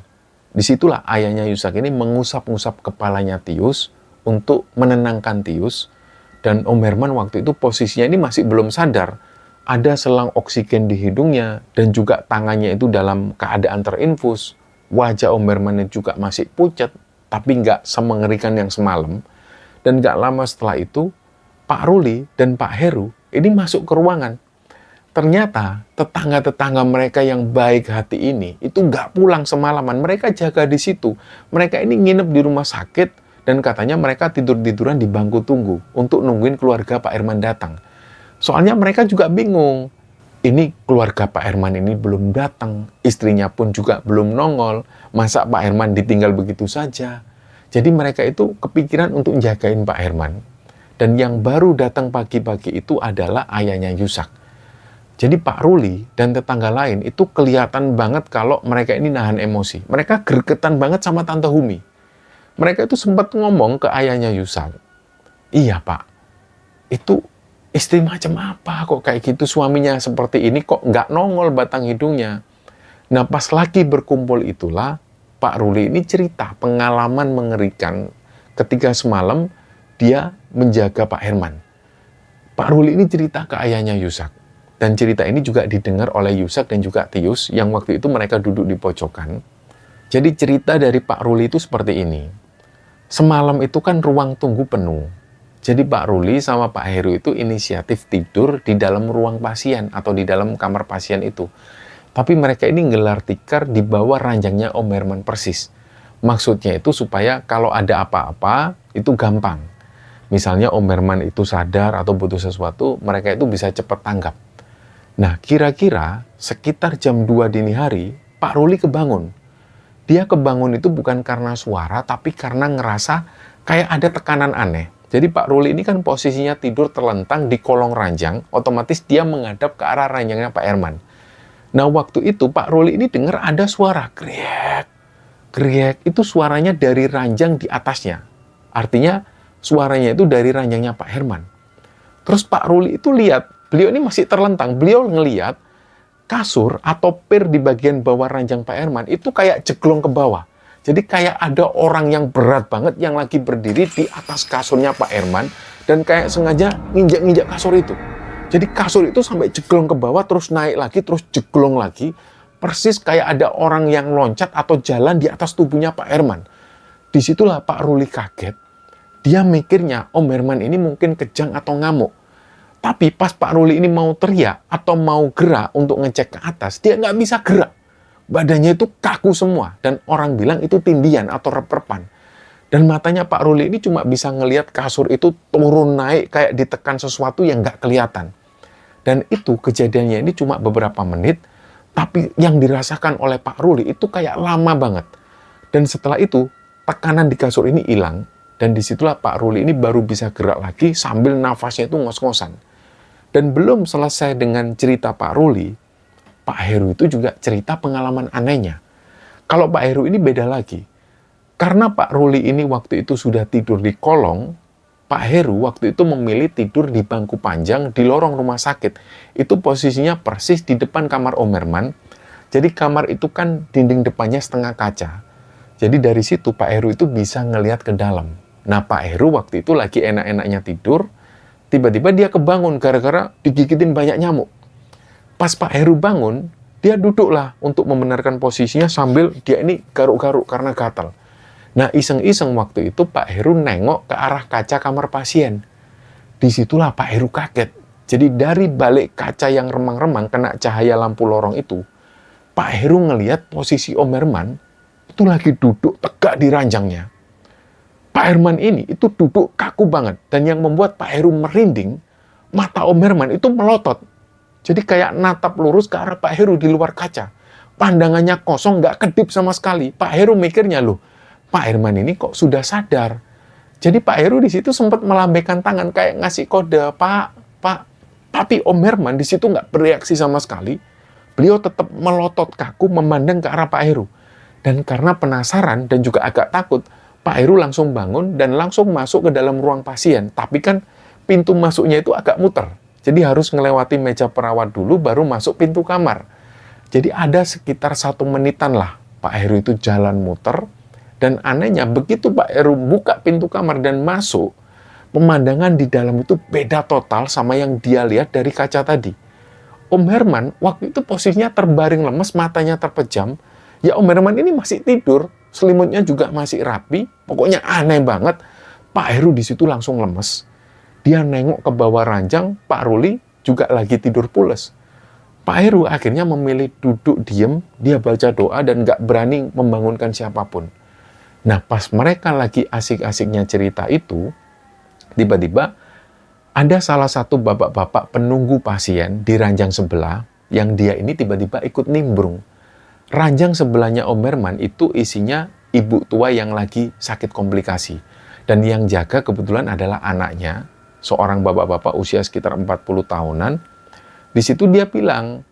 Disitulah ayahnya Yusak ini mengusap-ngusap kepalanya Tius untuk menenangkan Tius. Dan Om Herman waktu itu posisinya ini masih belum sadar. Ada selang oksigen di hidungnya dan juga tangannya itu dalam keadaan terinfus. Wajah Om Herman juga masih pucat, tapi nggak semengerikan yang semalam. Dan nggak lama setelah itu, Pak Ruli dan Pak Heru ini masuk ke ruangan. Ternyata tetangga-tetangga mereka yang baik hati ini itu nggak pulang semalaman. Mereka jaga di situ. Mereka ini nginep di rumah sakit dan katanya mereka tidur-tiduran di bangku tunggu untuk nungguin keluarga Pak Herman datang. Soalnya mereka juga bingung. Ini keluarga Pak Herman ini belum datang, istrinya pun juga belum nongol. Masa Pak Herman ditinggal begitu saja? Jadi mereka itu kepikiran untuk jagain Pak Herman. Dan yang baru datang pagi-pagi itu adalah ayahnya Yusak. Jadi Pak Ruli dan tetangga lain itu kelihatan banget kalau mereka ini nahan emosi. Mereka gregetan banget sama Tante Humi. Mereka itu sempat ngomong ke ayahnya Yusak. Iya Pak, itu istri macam apa kok kayak gitu, suaminya seperti ini kok nggak nongol batang hidungnya. Nah, pas lagi berkumpul itulah Pak Ruli ini cerita pengalaman mengerikan ketika semalam dia menjaga Pak Herman. Pak Ruli ini cerita ke ayahnya Yusak. Dan cerita ini juga didengar oleh Yusak dan juga Tius yang waktu itu mereka duduk di pojokan. Jadi cerita dari Pak Ruli itu seperti ini. Semalam itu kan ruang tunggu penuh. Jadi Pak Ruli sama Pak Heru itu inisiatif tidur di dalam ruang pasien atau di dalam kamar pasien itu. Tapi mereka ini ngelar tikar di bawah ranjangnya Om Herman persis. Maksudnya itu supaya kalau ada apa-apa itu gampang. Misalnya Om Herman itu sadar atau butuh sesuatu, mereka itu bisa cepat tanggap. Nah, kira-kira sekitar jam 2 dini hari, Pak Ruli kebangun. Dia kebangun itu bukan karena suara, tapi karena ngerasa kayak ada tekanan aneh. Jadi Pak Ruli ini kan posisinya tidur terlentang di kolong ranjang, otomatis dia menghadap ke arah ranjangnya Pak Herman. Nah, waktu itu Pak Ruli ini dengar ada suara kriek, kriek, itu suaranya dari ranjang di atasnya. Artinya suaranya itu dari ranjangnya Pak Herman. Terus Pak Ruli itu lihat, beliau ini masih terlentang, beliau ngelihat kasur atau pir di bagian bawah ranjang Pak Herman itu kayak jeglong ke bawah. Jadi kayak ada orang yang berat banget yang lagi berdiri di atas kasurnya Pak Herman dan kayak sengaja nginjak-nginjak kasur itu. Jadi kasur itu sampai jeglong ke bawah, terus naik lagi, terus jeglong lagi. Persis kayak ada orang yang loncat atau jalan di atas tubuhnya Pak Herman. Disitulah Pak Ruli kaget. Dia mikirnya Om Herman ini mungkin kejang atau ngamuk. Tapi pas Pak Ruli ini mau teriak atau mau gerak untuk ngecek ke atas, dia nggak bisa gerak. Badannya itu kaku semua, dan orang bilang itu tindian atau rep-repan. Dan matanya Pak Ruli ini cuma bisa ngelihat kasur itu turun naik kayak ditekan sesuatu yang nggak kelihatan. Dan itu kejadiannya ini cuma beberapa menit, tapi yang dirasakan oleh Pak Ruli itu kayak lama banget. Dan setelah itu, tekanan di kasur ini hilang, dan disitulah Pak Ruli ini baru bisa gerak lagi sambil nafasnya itu ngos-ngosan. Dan belum selesai dengan cerita Pak Ruli, Pak Heru itu juga cerita pengalaman anehnya. Kalau Pak Heru ini beda lagi. Karena Pak Ruli ini waktu itu sudah tidur di kolong, Pak Heru waktu itu memilih tidur di bangku panjang di lorong rumah sakit. Itu posisinya persis di depan kamar Om Herman. Jadi kamar itu kan dinding depannya setengah kaca. Jadi dari situ Pak Heru itu bisa ngelihat ke dalam. Nah, Pak Heru waktu itu lagi enak-enaknya tidur, tiba-tiba dia kebangun gara-gara digigitin banyak nyamuk. Pas Pak Heru bangun, dia duduklah untuk membenarkan posisinya sambil dia ini garuk-garuk karena gatal. Nah, iseng-iseng waktu itu Pak Heru nengok ke arah kaca kamar pasien. Disitulah Pak Heru kaget. Jadi dari balik kaca yang remang-remang kena cahaya lampu lorong itu, Pak Heru ngelihat posisi Om Herman itu lagi duduk tegak di ranjangnya. Pak Herman ini itu duduk kaku banget. Dan yang membuat Pak Heru merinding, mata Om Herman itu melotot. Jadi kayak natap lurus ke arah Pak Heru di luar kaca. Pandangannya kosong, nggak kedip sama sekali. Pak Heru mikirnya, loh, Pak Herman ini kok sudah sadar. Jadi Pak Heru di situ sempat melambaikan tangan kayak ngasih kode, Pak. Tapi Om Herman di situ nggak bereaksi sama sekali. Beliau tetap melotot kaku memandang ke arah Pak Heru. Dan karena penasaran dan juga agak takut, Pak Heru langsung bangun dan langsung masuk ke dalam ruang pasien. Tapi kan pintu masuknya itu agak muter. Jadi harus ngelewati meja perawat dulu baru masuk pintu kamar. Jadi ada sekitar 1 menitan lah Pak Heru itu jalan muter. Dan anehnya begitu Pak Heru buka pintu kamar dan masuk, pemandangan di dalam itu beda total sama yang dia lihat dari kaca tadi. Om Herman waktu itu posisinya terbaring lemes, matanya terpejam. Ya Om Herman ini masih tidur, selimutnya juga masih rapi, pokoknya aneh banget. Pak Heru di situ langsung lemes. Dia nengok ke bawah ranjang, Pak Ruli juga lagi tidur pules. Pak Heru akhirnya memilih duduk diem, dia baca doa dan nggak berani membangunkan siapapun. Nah, pas mereka lagi asik-asiknya cerita itu, tiba-tiba ada salah satu bapak-bapak penunggu pasien di ranjang sebelah yang dia ini tiba-tiba ikut nimbrung. Ranjang sebelahnya Om Herman itu isinya ibu tua yang lagi sakit komplikasi. Dan yang jaga kebetulan adalah anaknya, seorang bapak-bapak usia sekitar 40 tahunan. Di situ dia bilang,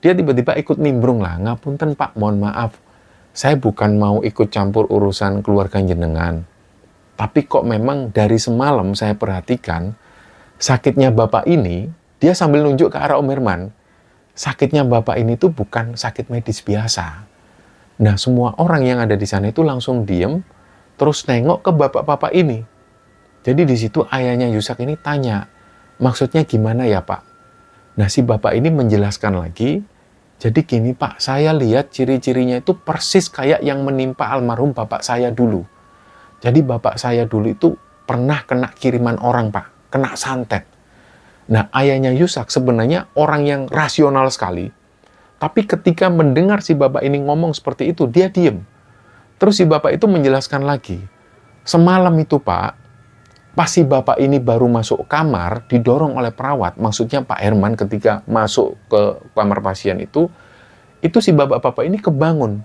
dia tiba-tiba ikut nimbrung lah, ngapunten Pak, mohon maaf. Saya bukan mau ikut campur urusan keluarga jenengan. Tapi kok memang dari semalam saya perhatikan, sakitnya Bapak ini, dia sambil nunjuk ke arah Om Herman. Sakitnya Bapak ini tuh bukan sakit medis biasa. Nah, semua orang yang ada di sana itu langsung diem, terus nengok ke bapak-bapak ini. Jadi di situ ayahnya Yusak ini tanya, maksudnya gimana ya Pak? Nah, si bapak ini menjelaskan lagi, jadi gini Pak, saya lihat ciri-cirinya itu persis kayak yang menimpa almarhum bapak saya dulu. Jadi bapak saya dulu itu pernah kena kiriman orang Pak, kena santet. Nah, ayahnya Yusak sebenarnya orang yang rasional sekali. Tapi ketika mendengar si bapak ini ngomong seperti itu, dia diem. Terus si bapak itu menjelaskan lagi, semalam itu Pak, pas si bapak ini baru masuk kamar, didorong oleh perawat, maksudnya Pak Herman ketika masuk ke kamar pasien itu si bapak-bapak ini kebangun.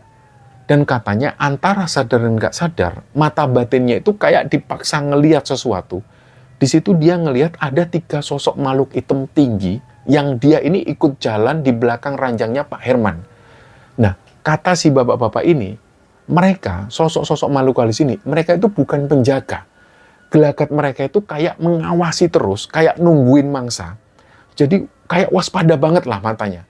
Dan katanya antara sadar dan nggak sadar, mata batinnya itu kayak dipaksa ngelihat sesuatu. Di situ dia ngelihat ada 3 sosok makhluk hitam tinggi yang dia ini ikut jalan di belakang ranjangnya Pak Herman. Nah, kata si bapak-bapak ini, mereka, sosok-sosok makhluk halus ini, mereka itu bukan penjaga. Gelagat mereka itu kayak mengawasi terus, kayak nungguin mangsa. Jadi kayak waspada banget lah matanya.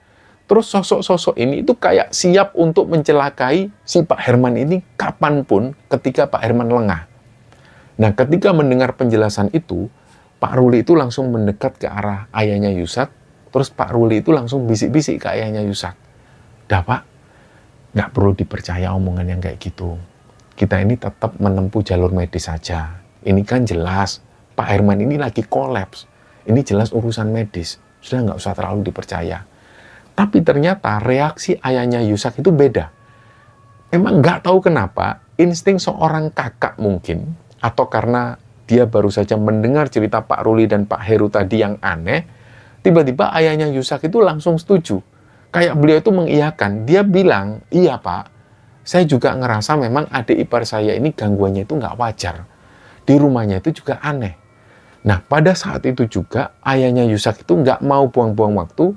Terus sosok-sosok ini itu kayak siap untuk mencelakai si Pak Herman ini kapanpun ketika Pak Herman lengah. Nah, ketika mendengar penjelasan itu, Pak Ruli itu langsung mendekat ke arah ayahnya Yusak. Terus Pak Ruli itu langsung bisik-bisik ke ayahnya Yusak. Dah Pak, nggak perlu dipercaya omongan yang kayak gitu. Kita ini tetap menempuh jalur medis saja. Ini kan jelas, Pak Herman ini lagi kolaps. Ini jelas urusan medis. Sudah nggak usah terlalu dipercaya. Tapi ternyata reaksi ayahnya Yusak itu beda. Emang nggak tahu kenapa, insting seorang kakak mungkin, atau karena dia baru saja mendengar cerita Pak Ruli dan Pak Heru tadi yang aneh, tiba-tiba ayahnya Yusak itu langsung setuju. Kayak beliau itu mengiyakan. Dia bilang, iya Pak, saya juga ngerasa memang adik ipar saya ini gangguannya itu nggak wajar. Di rumahnya itu juga aneh. Nah, pada saat itu juga ayahnya Yusak itu nggak mau buang-buang waktu.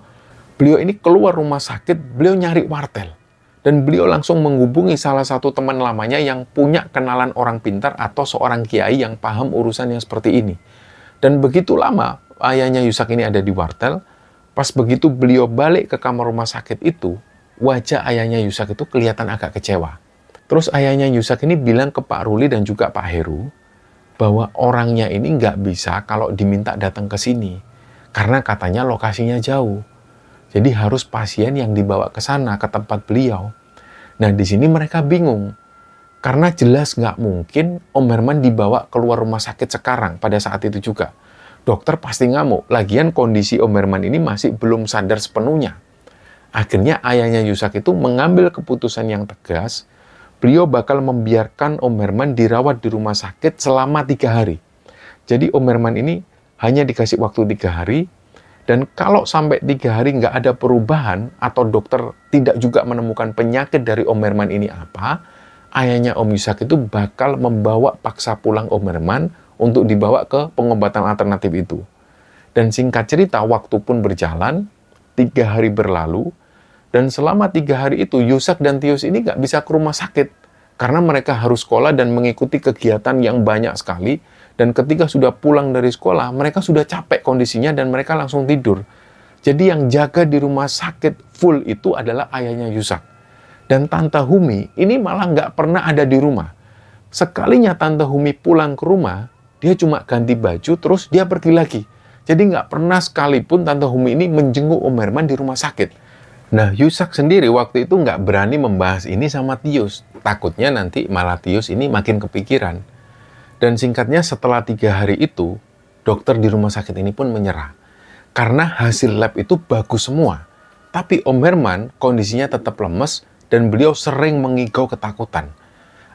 Beliau ini keluar rumah sakit, beliau nyari wartel. Dan beliau langsung menghubungi salah satu teman lamanya yang punya kenalan orang pintar atau seorang kiai yang paham urusan yang seperti ini. Dan begitu lama ayahnya Yusak ini ada di wartel, pas begitu beliau balik ke kamar rumah sakit itu, wajah ayahnya Yusak itu kelihatan agak kecewa. Terus ayahnya Yusak ini bilang ke Pak Ruli dan juga Pak Heru, bahwa orangnya ini nggak bisa kalau diminta datang ke sini. Karena katanya lokasinya jauh. Jadi harus pasien yang dibawa ke sana, ke tempat beliau. Nah, di sini mereka bingung. Karena jelas nggak mungkin Om Herman dibawa keluar rumah sakit sekarang pada saat itu juga. Dokter pasti ngamuk. Lagian kondisi Om Herman ini masih belum sadar sepenuhnya. Akhirnya ayahnya Yusak itu mengambil keputusan yang tegas. Beliau bakal membiarkan Om Herman dirawat di rumah sakit selama 3 hari. Jadi Om Herman ini hanya dikasih waktu 3 hari. Dan kalau sampai 3 hari nggak ada perubahan atau dokter tidak juga menemukan penyakit dari Om Herman ini apa, ayahnya Om Yusak itu bakal membawa paksa pulang Om Herman untuk dibawa ke pengobatan alternatif itu. Dan singkat cerita, waktu pun berjalan, 3 hari berlalu, dan selama 3 hari itu, Yusak dan Tius ini nggak bisa ke rumah sakit, karena mereka harus sekolah dan mengikuti kegiatan yang banyak sekali, dan ketika sudah pulang dari sekolah, mereka sudah capek kondisinya, dan mereka langsung tidur. Jadi yang jaga di rumah sakit full itu adalah ayahnya Yusak. Dan Tante Humi ini malah nggak pernah ada di rumah. Sekalinya Tante Humi pulang ke rumah, dia cuma ganti baju, terus dia pergi lagi. Jadi nggak pernah sekalipun Tante Humi ini menjenguk Om Herman di rumah sakit. Nah, Yusak sendiri waktu itu nggak berani membahas ini sama Tius. Takutnya nanti malah Tius ini makin kepikiran. Dan singkatnya setelah 3 hari itu, dokter di rumah sakit ini pun menyerah. Karena hasil lab itu bagus semua. Tapi Om Herman kondisinya tetap lemes dan beliau sering mengigau ketakutan.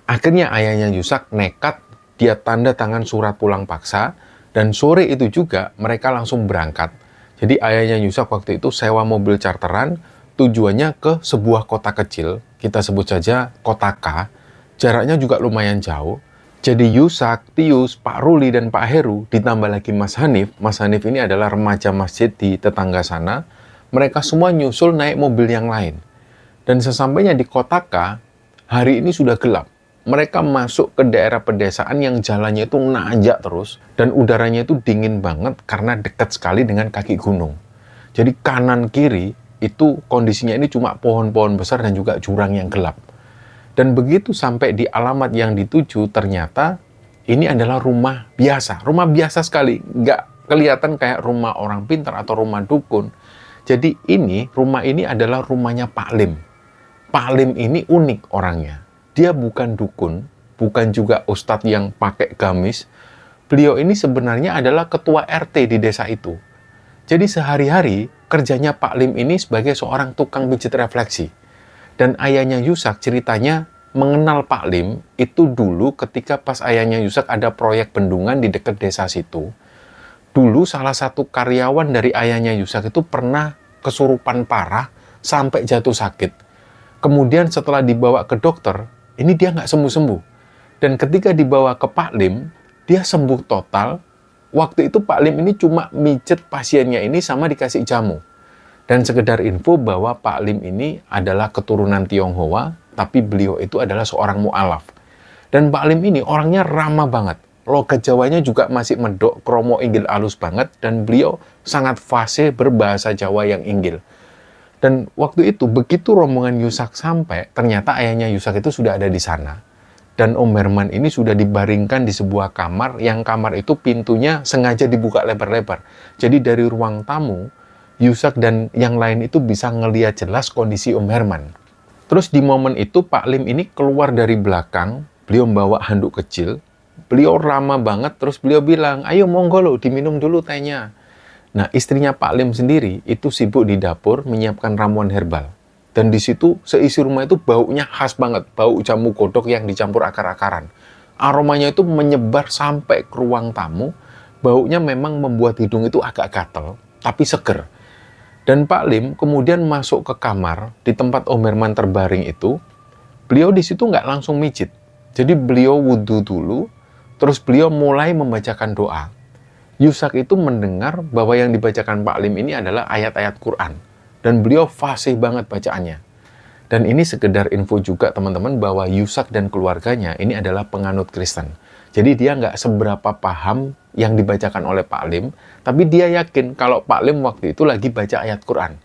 Akhirnya ayahnya Yusak nekat, dia tanda tangan surat pulang paksa, dan sore itu juga mereka langsung berangkat. Jadi ayahnya Yusak waktu itu sewa mobil charteran, tujuannya ke sebuah kota kecil, kita sebut saja kota K, jaraknya juga lumayan jauh. Jadi Yusak, Tius, Pak Ruli, dan Pak Heru, ditambah lagi Mas Hanif ini adalah remaja masjid di tetangga sana, mereka semua nyusul naik mobil yang lain. Dan sesampainya di kota K, hari ini sudah gelap. Mereka masuk ke daerah pedesaan yang jalannya itu nanjak terus, dan udaranya itu dingin banget karena dekat sekali dengan kaki gunung. Jadi kanan kiri, itu kondisinya ini cuma pohon-pohon besar dan juga jurang yang gelap. Dan begitu sampai di alamat yang dituju, ternyata ini adalah rumah biasa sekali, nggak kelihatan kayak rumah orang pintar atau rumah dukun. Jadi rumah ini adalah rumahnya Pak Lim. Pak Lim ini unik orangnya. Dia bukan dukun, bukan juga ustadz yang pakai gamis. Beliau ini sebenarnya adalah ketua RT di desa itu. Jadi sehari-hari kerjanya Pak Lim ini sebagai seorang tukang pijit refleksi. Dan ayahnya Yusak ceritanya mengenal Pak Lim itu dulu ketika pas ayahnya Yusak ada proyek bendungan di dekat desa situ. Dulu salah satu karyawan dari ayahnya Yusak itu pernah kesurupan parah sampai jatuh sakit. Kemudian setelah dibawa ke dokter, ini dia nggak sembuh-sembuh. Dan ketika dibawa ke Pak Lim, dia sembuh total. Waktu itu Pak Lim ini cuma mijet pasiennya ini sama dikasih jamu. Dan sekedar info bahwa Pak Lim ini adalah keturunan Tionghoa, tapi beliau itu adalah seorang mu'alaf. Dan Pak Lim ini orangnya ramah banget. Logat Jawanya juga masih medok, kromo inggil alus banget, dan beliau sangat fasih berbahasa Jawa yang inggil. Dan waktu itu, begitu rombongan Yusak sampai, ternyata ayahnya Yusak itu sudah ada di sana. Dan Om Herman ini sudah dibaringkan di sebuah kamar, yang kamar itu pintunya sengaja dibuka lebar-lebar. Jadi dari ruang tamu, Yusak dan yang lain itu bisa ngelihat jelas kondisi Om Herman. Terus di momen itu Pak Lim ini keluar dari belakang, beliau membawa handuk kecil, beliau ramah banget, terus beliau bilang, ayo monggo lo, diminum dulu tehnya. Nah, istrinya Pak Lim sendiri itu sibuk di dapur menyiapkan ramuan herbal. Dan di situ seisi rumah itu baunya khas banget, bau jamu godok yang dicampur akar-akaran. Aromanya itu menyebar sampai ke ruang tamu, baunya memang membuat hidung itu agak gatel, tapi seger. Dan Pak Lim kemudian masuk ke kamar di tempat Om Herman terbaring itu. Beliau di situ nggak langsung mijit. Jadi beliau wudhu dulu, terus beliau mulai membacakan doa. Yusak itu mendengar bahwa yang dibacakan Pak Lim ini adalah ayat-ayat Quran. Dan beliau fasih banget bacaannya. Dan ini sekedar info juga teman-teman bahwa Yusak dan keluarganya ini adalah penganut Kristen. Jadi dia nggak seberapa paham yang dibacakan oleh Pak Lim, tapi dia yakin kalau Pak Lim waktu itu lagi baca ayat Quran.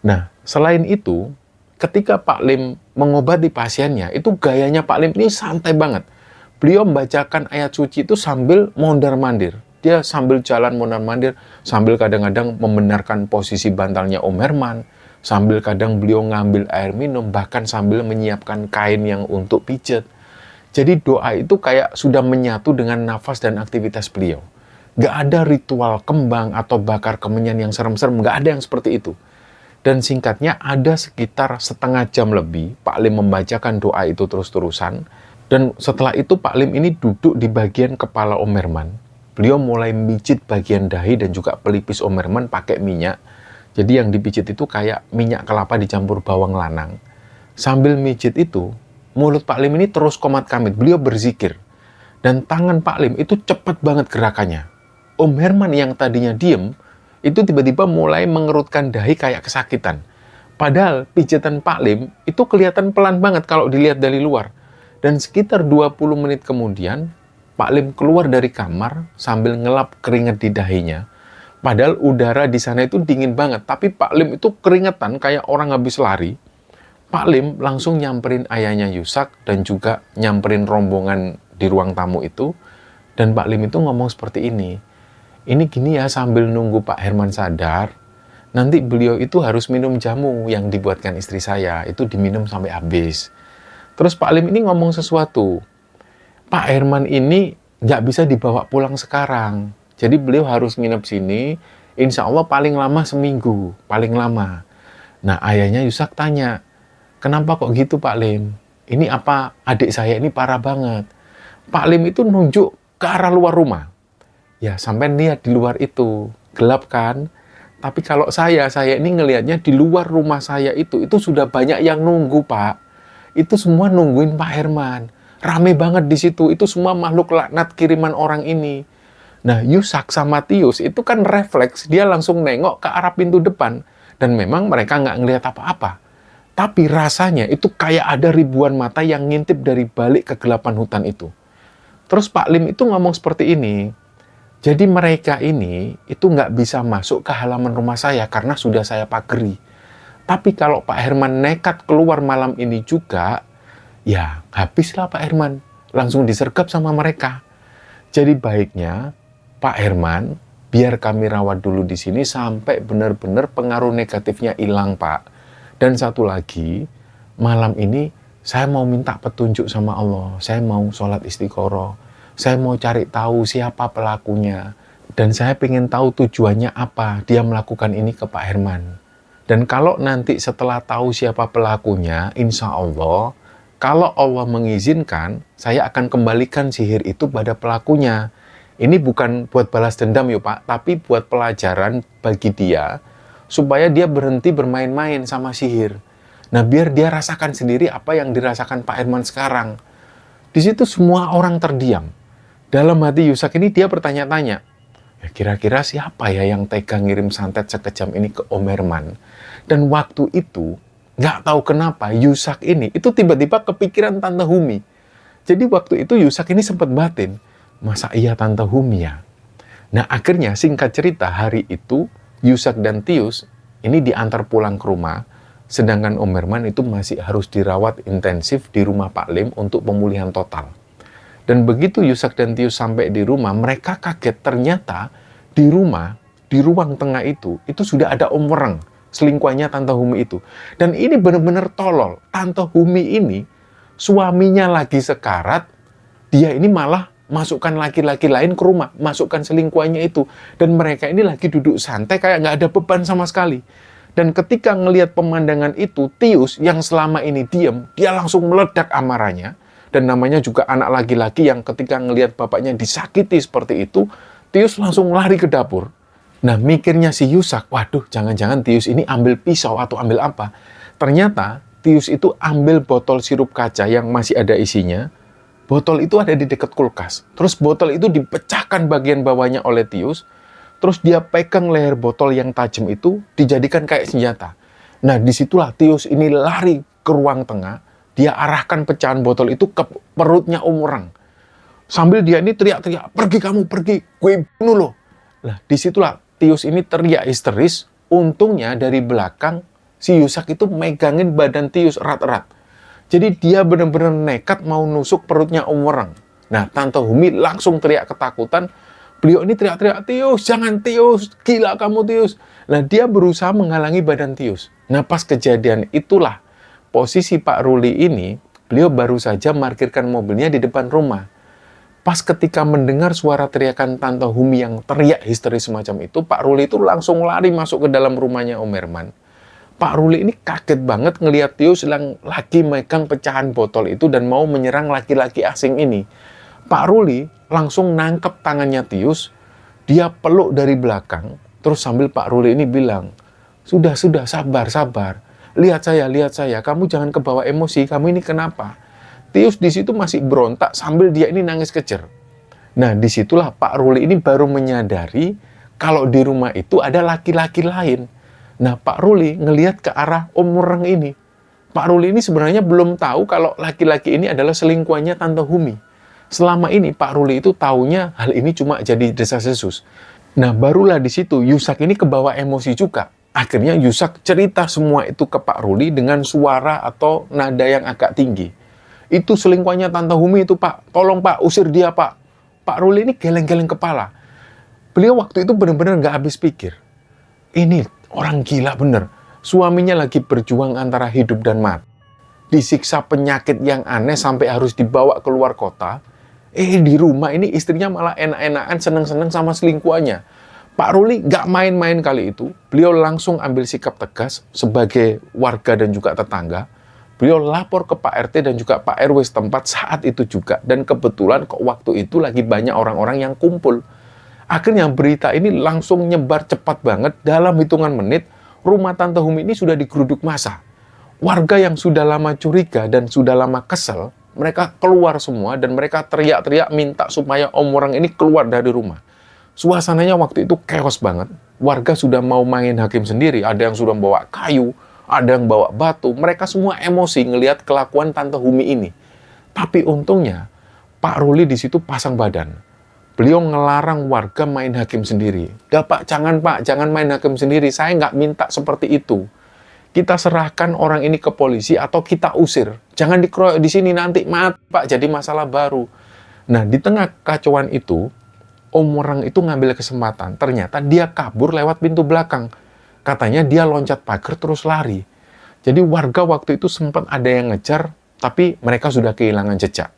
Nah, selain itu, ketika Pak Lim mengobati pasiennya, itu gayanya Pak Lim ini santai banget. Beliau membacakan ayat suci itu sambil mondar-mandir. Dia sambil jalan mondar-mandir, sambil kadang-kadang membenarkan posisi bantalnya Om Herman, sambil kadang beliau ngambil air minum, bahkan sambil menyiapkan kain yang untuk pijat. Jadi doa itu kayak sudah menyatu dengan nafas dan aktivitas beliau. Nggak ada ritual kembang atau bakar kemenyan yang serem-serem, nggak ada yang seperti itu. Dan singkatnya ada sekitar setengah jam lebih Pak Lim membacakan doa itu terus-terusan. Dan setelah itu Pak Lim ini duduk di bagian kepala Om Herman. Beliau mulai mijit bagian dahi dan juga pelipis Om Herman pakai minyak. Jadi yang dipijit itu kayak minyak kelapa dicampur bawang lanang. Sambil mijit itu, mulut Pak Lim ini terus komat kamit. Beliau berzikir. Dan tangan Pak Lim itu cepat banget gerakannya. Om Herman yang tadinya diem, itu tiba-tiba mulai mengerutkan dahi kayak kesakitan. Padahal pijitan Pak Lim itu kelihatan pelan banget kalau dilihat dari luar. Dan sekitar 20 menit kemudian, Pak Lim keluar dari kamar sambil ngelap keringat di dahinya. Padahal udara di sana itu dingin banget, tapi Pak Lim itu keringetan kayak orang habis lari. Pak Lim langsung nyamperin ayahnya Yusak dan juga nyamperin rombongan di ruang tamu itu. Dan Pak Lim itu ngomong seperti ini. Ini gini ya, sambil nunggu Pak Herman sadar, nanti beliau itu harus minum jamu yang dibuatkan istri saya. Itu diminum sampai habis. Terus Pak Lim ini ngomong sesuatu. Pak Herman ini nggak bisa dibawa pulang sekarang. Jadi beliau harus nginep sini, insya Allah paling lama seminggu, paling lama. Nah ayahnya Yusak tanya, kenapa kok gitu Pak Lim? Ini apa adik saya ini parah banget. Pak Lim itu nunjuk ke arah luar rumah. Ya sampai lihat di luar itu, gelap kan? Tapi kalau saya ini ngelihatnya di luar rumah saya itu sudah banyak yang nunggu Pak. Itu semua nungguin Pak Herman. Rame banget di situ, itu semua makhluk laknat kiriman orang ini. Nah, Yusak sama Tius itu kan refleks, dia langsung nengok ke arah pintu depan. Dan memang mereka nggak ngelihat apa-apa. Tapi rasanya itu kayak ada ribuan mata yang ngintip dari balik kegelapan hutan itu. Terus Pak Lim itu ngomong seperti ini, jadi mereka ini itu nggak bisa masuk ke halaman rumah saya karena sudah saya pageri. Tapi kalau Pak Herman nekat keluar malam ini juga, ya habislah Pak Herman. Langsung disergap sama mereka. Jadi baiknya, Pak Herman, biar kami rawat dulu di sini sampai benar-benar pengaruh negatifnya hilang, Pak. Dan satu lagi, malam ini saya mau minta petunjuk sama Allah. Saya mau sholat istiqoroh. Saya mau cari tahu siapa pelakunya. Dan saya ingin tahu tujuannya apa dia melakukan ini ke Pak Herman. Dan kalau nanti setelah tahu siapa pelakunya, insya Allah, kalau Allah mengizinkan, saya akan kembalikan sihir itu pada pelakunya. Ini bukan buat balas dendam ya Pak, tapi buat pelajaran bagi dia, supaya dia berhenti bermain-main sama sihir. Nah, biar dia rasakan sendiri apa yang dirasakan Pak Herman sekarang. Di situ semua orang terdiam. Dalam hati Yusak ini dia bertanya-tanya, ya kira-kira siapa ya yang tega ngirim santet sekejam ini ke Om Herman? Dan waktu itu, nggak tahu kenapa Yusak ini, itu tiba-tiba kepikiran Tante Humi. Jadi waktu itu Yusak ini sempat batin, masa iya Tante Humi ya? Nah akhirnya singkat cerita hari itu, Yusak dan Tius ini diantar pulang ke rumah, sedangkan Om Herman itu masih harus dirawat intensif di rumah Pak Lim untuk pemulihan total. Dan begitu Yusak dan Tius sampai di rumah, mereka kaget ternyata di rumah, di ruang tengah itu sudah ada Om Wereng, selingkuhannya Tante Humi itu. Dan ini benar-benar tolol. Tante Humi ini, suaminya lagi sekarat, dia ini malah masukkan laki-laki lain ke rumah, masukkan selingkuhannya itu. Dan mereka ini lagi duduk santai kayak nggak ada beban sama sekali. Dan ketika ngelihat pemandangan itu, Tius yang selama ini diam, dia langsung meledak amarahnya. Dan namanya juga anak laki-laki yang ketika ngelihat bapaknya disakiti seperti itu, Tius langsung lari ke dapur. Nah mikirnya si Yusak, waduh jangan-jangan Tius ini ambil pisau atau ambil apa. Ternyata Tius itu ambil botol sirup kaca yang masih ada isinya. Botol itu ada di dekat kulkas. Terus botol itu dipecahkan bagian bawahnya oleh Tius. Terus dia pegang leher botol yang tajam itu, dijadikan kayak senjata. Nah disitulah Tius ini lari ke ruang tengah. Dia arahkan pecahan botol itu ke perutnya Om Wereng. Sambil dia ini teriak-teriak, pergi kamu, pergi, gue bunuh lo. Nah disitulah Tius ini teriak histeris. Untungnya dari belakang si Yusak itu megangin badan Tius erat-erat. Jadi dia benar-benar nekat mau nusuk perutnya Om Wereng. Nah Tante Humi langsung teriak ketakutan. Beliau ini teriak-teriak, Tius, jangan Tius, gila kamu Tius. Nah dia berusaha menghalangi badan Tius. Nah pas kejadian itulah posisi Pak Ruli ini beliau baru saja parkirkan mobilnya di depan rumah. Pas ketika mendengar suara teriakan Tante Humi yang teriak histeris semacam itu, Pak Ruli itu langsung lari masuk ke dalam rumahnya Om Herman. Pak Ruli ini kaget banget ngelihat Tius yang lagi megang pecahan botol itu dan mau menyerang laki-laki asing ini. Pak Ruli langsung nangkep tangannya Tius, dia peluk dari belakang, terus sambil Pak Ruli ini bilang, sudah, sabar, lihat saya, kamu jangan kebawa emosi, kamu ini kenapa? Tius di situ masih berontak sambil dia ini nangis kejer. Nah, disitulah Pak Ruli ini baru menyadari kalau di rumah itu ada laki-laki lain. Nah, Pak Ruli ngelihat ke arah Om Reng ini. Pak Ruli ini sebenarnya belum tahu kalau laki-laki ini adalah selingkuhannya Tante Humi. Selama ini Pak Ruli itu taunya hal ini cuma jadi desas-desus. Nah, barulah di situ Yusak ini kebawa emosi juga. Akhirnya Yusak cerita semua itu ke Pak Ruli dengan suara atau nada yang agak tinggi. Itu selingkuhannya Tante Humi itu, Pak. Tolong, Pak, usir dia, Pak. Pak Ruli ini geleng-geleng kepala. Beliau waktu itu benar-benar nggak habis pikir. Ini orang gila bener. Suaminya lagi berjuang antara hidup dan mati. Disiksa penyakit yang aneh sampai harus dibawa keluar kota. Di rumah ini istrinya malah enak-enakan seneng-seneng sama selingkuhannya. Pak Ruli nggak main-main kali itu. Beliau langsung ambil sikap tegas sebagai warga dan juga tetangga. Beliau lapor ke Pak RT dan juga Pak RW setempat saat itu juga. Dan kebetulan kok waktu itu lagi banyak orang-orang yang kumpul. Akhirnya berita ini langsung nyebar cepat banget. Dalam hitungan menit, rumah Tante Humi ini sudah digeruduk massa. Warga yang sudah lama curiga dan sudah lama kesel, mereka keluar semua dan mereka teriak-teriak minta supaya Om Reng ini keluar dari rumah. Suasananya waktu itu chaos banget. Warga sudah mau main hakim sendiri. Ada yang sudah bawa kayu, ada yang bawa batu. Mereka semua emosi ngelihat kelakuan Tante Humi ini. Tapi untungnya, Pak Ruli di situ pasang badan. Beliau ngelarang warga main hakim sendiri. Pak, jangan main hakim sendiri. Saya nggak minta seperti itu. Kita serahkan orang ini ke polisi atau kita usir. Jangan dikeroyok di sini nanti, Pak, jadi masalah baru. Nah, di tengah kacauan itu, Om Reng itu ngambil kesempatan. Ternyata dia kabur lewat pintu belakang. Katanya dia loncat pagar terus lari. Jadi warga waktu itu sempat ada yang ngejar, tapi mereka sudah kehilangan jejak.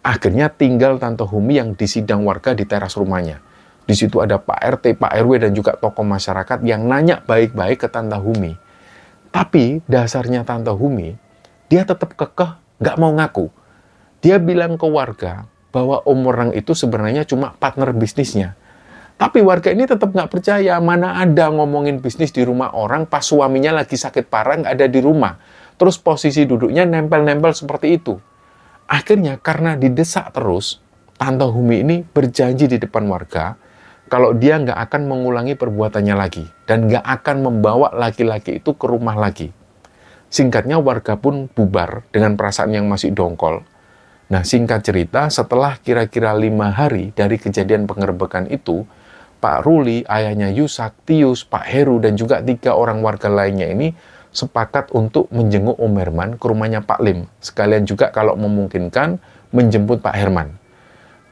Akhirnya tinggal Tante Humi yang disidang warga di teras rumahnya. Di situ ada Pak RT, Pak RW, dan juga tokoh masyarakat yang nanya baik-baik ke Tante Humi. Tapi dasarnya Tante Humi, dia tetap kekeh nggak mau ngaku. Dia bilang ke warga bahwa Om Reng itu sebenarnya cuma partner bisnisnya. Tapi warga ini tetap nggak percaya, mana ada ngomongin bisnis di rumah orang pas suaminya lagi sakit parah nggak ada di rumah. Terus posisi duduknya nempel-nempel seperti itu. Akhirnya karena didesak terus, Tante Humi ini berjanji di depan warga kalau dia nggak akan mengulangi perbuatannya lagi dan nggak akan membawa laki-laki itu ke rumah lagi. Singkatnya warga pun bubar dengan perasaan yang masih dongkol. Nah, singkat cerita, setelah kira-kira 5 hari dari kejadian penggerebekan itu, Pak Ruli, ayahnya Yusak, Tius, Pak Heru, dan juga 3 orang warga lainnya ini sepakat untuk menjenguk Om Herman ke rumahnya Pak Lim. Sekalian juga kalau memungkinkan menjemput Pak Herman.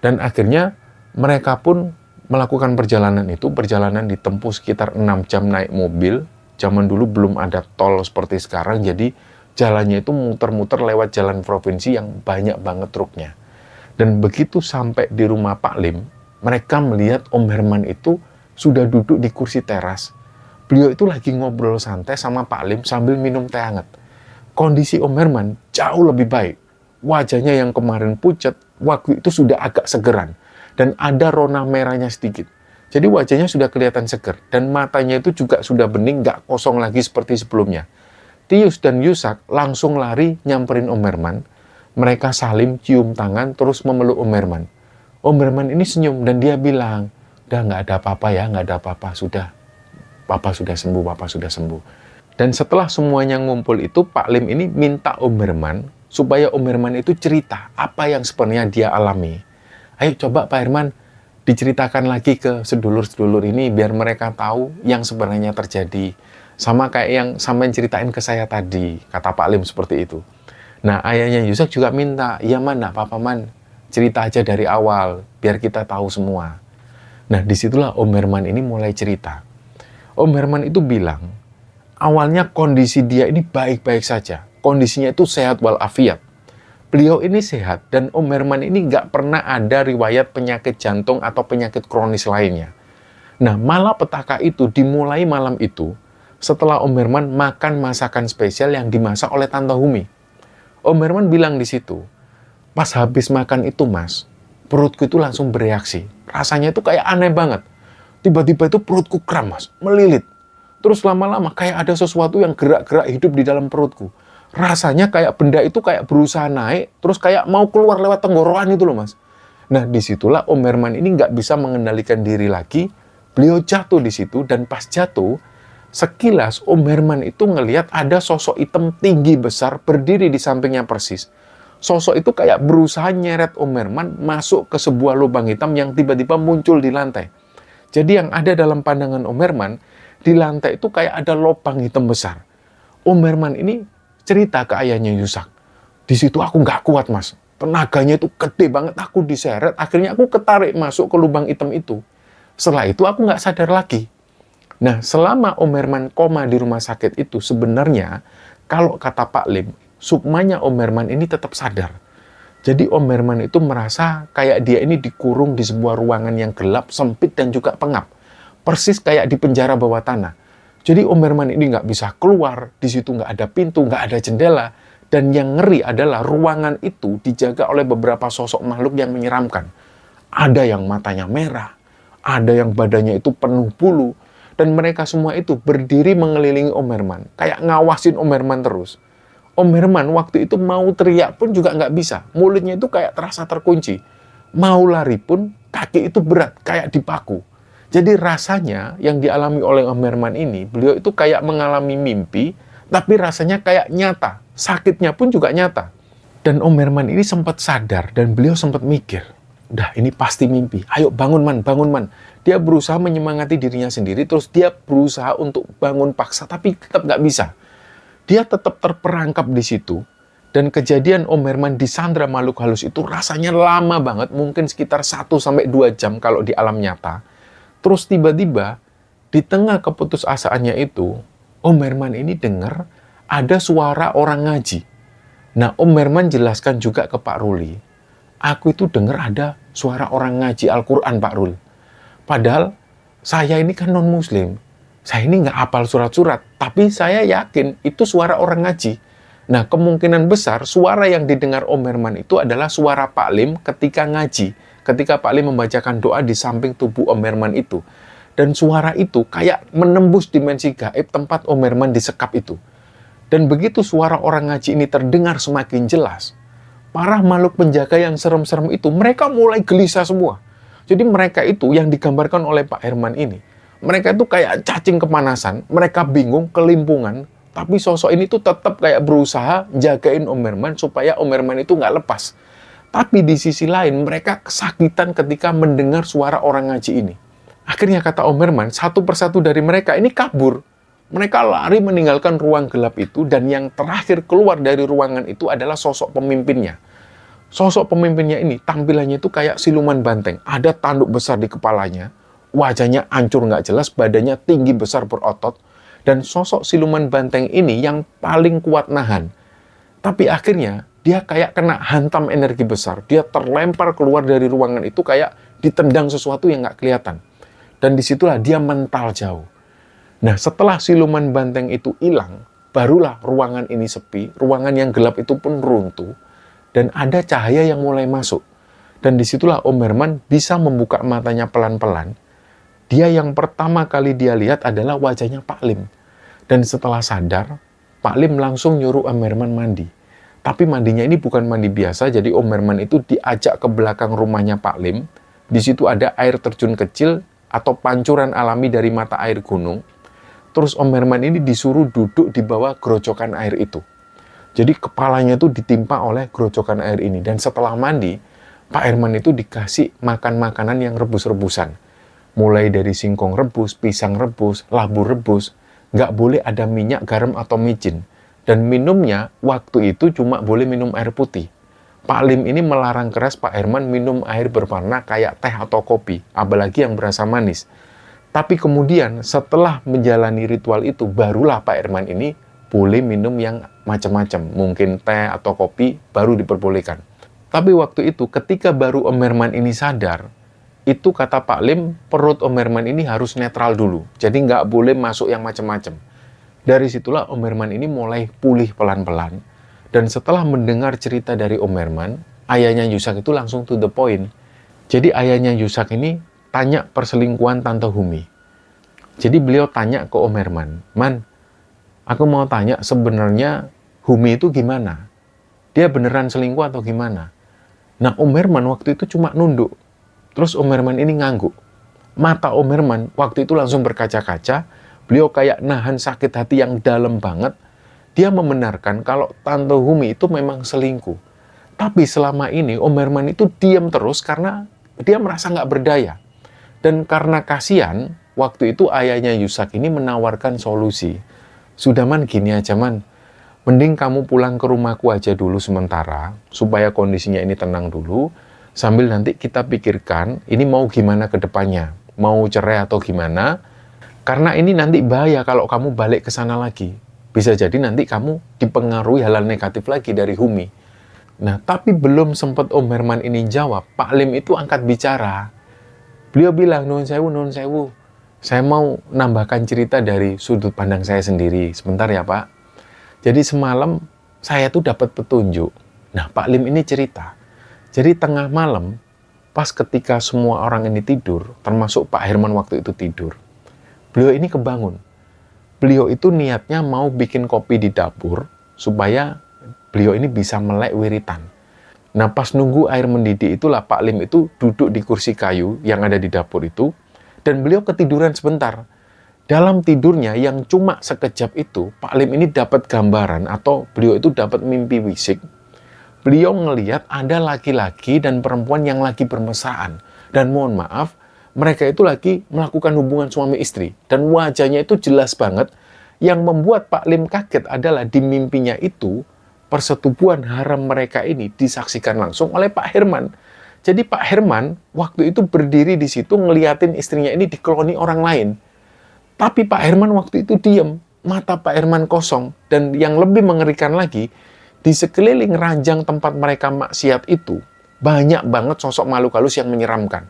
Dan akhirnya mereka pun melakukan perjalanan itu. Perjalanan ditempuh sekitar 6 jam naik mobil. Zaman dulu belum ada tol seperti sekarang, jadi jalannya itu muter-muter lewat jalan provinsi yang banyak banget truknya. Dan begitu sampai di rumah Pak Lim, mereka melihat Om Herman itu sudah duduk di kursi teras. Beliau itu lagi ngobrol santai sama Pak Lim sambil minum teh hangat. Kondisi Om Herman jauh lebih baik. Wajahnya yang kemarin pucat, waktu itu sudah agak segeran. Dan ada rona merahnya sedikit. Jadi wajahnya sudah kelihatan seger. Dan matanya itu juga sudah bening, gak kosong lagi seperti sebelumnya. Tius dan Yusak langsung lari nyamperin Om Herman. Mereka salim, cium tangan, terus memeluk Om Herman. Om Herman ini senyum dan dia bilang, udah nggak ada apa-apa ya, nggak ada apa-apa, sudah. Papa sudah sembuh, Papa sudah sembuh. Dan setelah semuanya ngumpul itu, Pak Lim ini minta Om Herman, supaya Om Herman itu cerita apa yang sebenarnya dia alami. Ayo coba Pak Herman, diceritakan lagi ke sedulur-sedulur ini, biar mereka tahu yang sebenarnya terjadi. Sama kayak yang sampean ceritain ke saya tadi, kata Pak Lim seperti itu. Nah, ayahnya Yusak juga minta, ya Man, Papa Man, cerita aja dari awal, biar kita tahu semua. Nah, disitulah Om Herman ini mulai cerita. Om Herman itu bilang, awalnya kondisi dia ini baik-baik saja. Kondisinya itu sehat walafiat. Beliau ini sehat dan Om Herman ini nggak pernah ada riwayat penyakit jantung atau penyakit kronis lainnya. Nah, malapetaka itu dimulai malam itu setelah Om Herman makan masakan spesial yang dimasak oleh Tante Humi. Om Herman bilang di situ, pas habis makan itu mas, perutku itu langsung bereaksi. Rasanya itu kayak aneh banget. Tiba-tiba itu perutku kram mas, melilit. Terus lama-lama kayak ada sesuatu yang gerak-gerak hidup di dalam perutku. Rasanya kayak benda itu kayak berusaha naik, terus kayak mau keluar lewat tenggorokan itu loh mas. Nah disitulah Om Herman ini nggak bisa mengendalikan diri lagi. Beliau jatuh di situ dan pas jatuh, sekilas Om Herman itu ngelihat ada sosok hitam tinggi besar berdiri di sampingnya persis. Sosok itu kayak berusaha nyeret Om Herman masuk ke sebuah lubang hitam yang tiba-tiba muncul di lantai. Jadi yang ada dalam pandangan Om Herman, di lantai itu kayak ada lubang hitam besar. Om Herman ini cerita ke ayahnya Yusak. Di situ aku nggak kuat mas. Tenaganya itu gede banget, aku diseret. Akhirnya aku ketarik masuk ke lubang hitam itu. Setelah itu aku nggak sadar lagi. Nah, selama Om Herman koma di rumah sakit itu, sebenarnya kalau kata Pak Lim, sukmanya Om Herman ini tetap sadar. Jadi Om Herman itu merasa kayak dia ini dikurung di sebuah ruangan yang gelap, sempit, dan juga pengap. Persis kayak di penjara bawah tanah. Jadi Om Herman ini nggak bisa keluar, di situ nggak ada pintu, nggak ada jendela. Dan yang ngeri adalah ruangan itu dijaga oleh beberapa sosok makhluk yang menyeramkan. Ada yang matanya merah, ada yang badannya itu penuh bulu, dan mereka semua itu berdiri mengelilingi Om Herman, kayak ngawasin Om Herman terus. Om Herman waktu itu mau teriak pun juga nggak bisa, mulutnya itu kayak terasa terkunci. Mau lari pun kaki itu berat, kayak dipaku. Jadi rasanya yang dialami oleh Om Herman ini, beliau itu kayak mengalami mimpi, tapi rasanya kayak nyata. Sakitnya pun juga nyata. Dan Om Herman ini sempat sadar dan beliau sempat mikir, udah ini pasti mimpi, ayo bangun man, bangun man. Dia berusaha menyemangati dirinya sendiri, terus dia berusaha untuk bangun paksa, tapi tetap nggak bisa. Dia tetap terperangkap di situ, dan kejadian Om Herman disandra makhluk halus itu rasanya lama banget, mungkin sekitar 1-2 jam kalau di alam nyata. Terus tiba-tiba, di tengah keputusasaannya itu, Om Herman ini dengar ada suara orang ngaji. Nah, Om Herman jelaskan juga ke Pak Ruli, aku itu dengar ada suara orang ngaji Al-Quran, Pak Rul. Padahal, saya ini kan non-muslim. Saya ini nggak hafal surat-surat, tapi saya yakin itu suara orang ngaji. Nah, kemungkinan besar suara yang didengar Om Herman itu adalah suara Pak Lim ketika ngaji. Ketika Pak Lim membacakan doa di samping tubuh Om Herman itu. Dan suara itu kayak menembus dimensi gaib tempat Om Herman disekap itu. Dan begitu suara orang ngaji ini terdengar semakin jelas, para makhluk penjaga yang serem-serem itu, mereka mulai gelisah semua. Jadi mereka itu yang digambarkan oleh Pak Herman ini, mereka itu kayak cacing kepanasan, mereka bingung, kelimpungan, tapi sosok ini tuh tetap kayak berusaha jagain Om Herman supaya Om Herman itu nggak lepas. Tapi di sisi lain, mereka kesakitan ketika mendengar suara orang ngaji ini. Akhirnya kata Om Herman, satu persatu dari mereka ini kabur. Mereka lari meninggalkan ruang gelap itu, dan yang terakhir keluar dari ruangan itu adalah sosok pemimpinnya. Sosok pemimpinnya ini, tampilannya itu kayak siluman banteng. Ada tanduk besar di kepalanya, wajahnya hancur nggak jelas, badannya tinggi besar berotot, dan sosok siluman banteng ini yang paling kuat nahan. Tapi akhirnya, dia kayak kena hantam energi besar. Dia terlempar keluar dari ruangan itu kayak ditendang sesuatu yang nggak kelihatan. Dan disitulah dia mental jauh. Nah, setelah siluman banteng itu hilang, barulah ruangan ini sepi. Ruangan yang gelap itu pun runtuh. Dan ada cahaya yang mulai masuk. Dan disitulah Om Herman bisa membuka matanya pelan-pelan. Dia yang pertama kali dia lihat adalah wajahnya Pak Lim. Dan setelah sadar, Pak Lim langsung nyuruh Om Herman mandi. Tapi mandinya ini bukan mandi biasa, jadi Om Herman itu diajak ke belakang rumahnya Pak Lim. Di situ ada air terjun kecil atau pancuran alami dari mata air gunung. Terus Om Herman ini disuruh duduk di bawah gerojokan air itu. Jadi kepalanya itu ditimpa oleh gerojokan air ini. Dan setelah mandi, Pak Herman itu dikasih makan makanan yang rebus-rebusan. Mulai dari singkong rebus, pisang rebus, labu rebus. Nggak boleh ada minyak, garam, atau micin. Dan minumnya waktu itu cuma boleh minum air putih. Pak Lim ini melarang keras Pak Herman minum air berwarna kayak teh atau kopi, apalagi yang berasa manis. Tapi kemudian setelah menjalani ritual itu, barulah Pak Herman ini boleh minum yang macam-macam, mungkin teh atau kopi, baru diperbolehkan. Tapi waktu itu, ketika baru Om Herman ini sadar, itu kata Pak Lim, perut Om Herman ini harus netral dulu. Jadi nggak boleh masuk yang macam-macam. Dari situlah Om Herman ini mulai pulih pelan-pelan. Dan setelah mendengar cerita dari Om Herman, ayahnya Yusak itu langsung to the point. Jadi ayahnya Yusak ini tanya perselingkuhan Tante Humi. Jadi beliau tanya ke Om Herman, Man, aku mau tanya sebenarnya Humi itu gimana? Dia beneran selingkuh atau gimana? Nah, Om Herman waktu itu cuma nunduk. Terus Om Herman ini ngangguk. Mata Om Herman waktu itu langsung berkaca-kaca. Beliau kayak nahan sakit hati yang dalam banget. Dia membenarkan kalau Tante Humi itu memang selingkuh. Tapi selama ini Om Herman itu diam terus karena dia merasa nggak berdaya. Dan karena kasihan, waktu itu ayahnya Yusak ini menawarkan solusi. Sudah Man, gini aja Man. Mending kamu pulang ke rumahku aja dulu sementara, supaya kondisinya ini tenang dulu, sambil nanti kita pikirkan ini mau gimana ke depannya, mau cerai atau gimana, karena ini nanti bahaya kalau kamu balik ke sana lagi. Bisa jadi nanti kamu dipengaruhi hal-hal negatif lagi dari Humi. Nah, tapi belum sempat Om Herman ini jawab, Pak Lim itu angkat bicara. Beliau bilang, Nuhun sewu, saya mau nambahkan cerita dari sudut pandang saya sendiri. Sebentar ya Pak. Jadi semalam saya tuh dapat petunjuk. Nah, Pak Lim ini cerita. Jadi tengah malam, pas ketika semua orang ini tidur, termasuk Pak Herman waktu itu tidur, beliau ini kebangun. Beliau itu niatnya mau bikin kopi di dapur, supaya beliau ini bisa melek wiritan. Nah, pas nunggu air mendidih itulah Pak Lim itu duduk di kursi kayu yang ada di dapur itu, dan beliau ketiduran sebentar. Dalam tidurnya yang cuma sekejap itu, Pak Lim ini dapat gambaran atau beliau itu dapat mimpi wisik. Beliau ngelihat ada laki-laki dan perempuan yang lagi bermesraan. Dan mohon maaf, mereka itu lagi melakukan hubungan suami istri. Dan wajahnya itu jelas banget. Yang membuat Pak Lim kaget adalah di mimpinya itu, persetubuhan haram mereka ini disaksikan langsung oleh Pak Herman. Jadi Pak Herman waktu itu berdiri di situ ngeliatin istrinya ini dikeloni orang lain. Tapi Pak Herman waktu itu diam, mata Pak Herman kosong, dan yang lebih mengerikan lagi, di sekeliling ranjang tempat mereka maksiat itu, banyak banget sosok makhluk halus yang menyeramkan.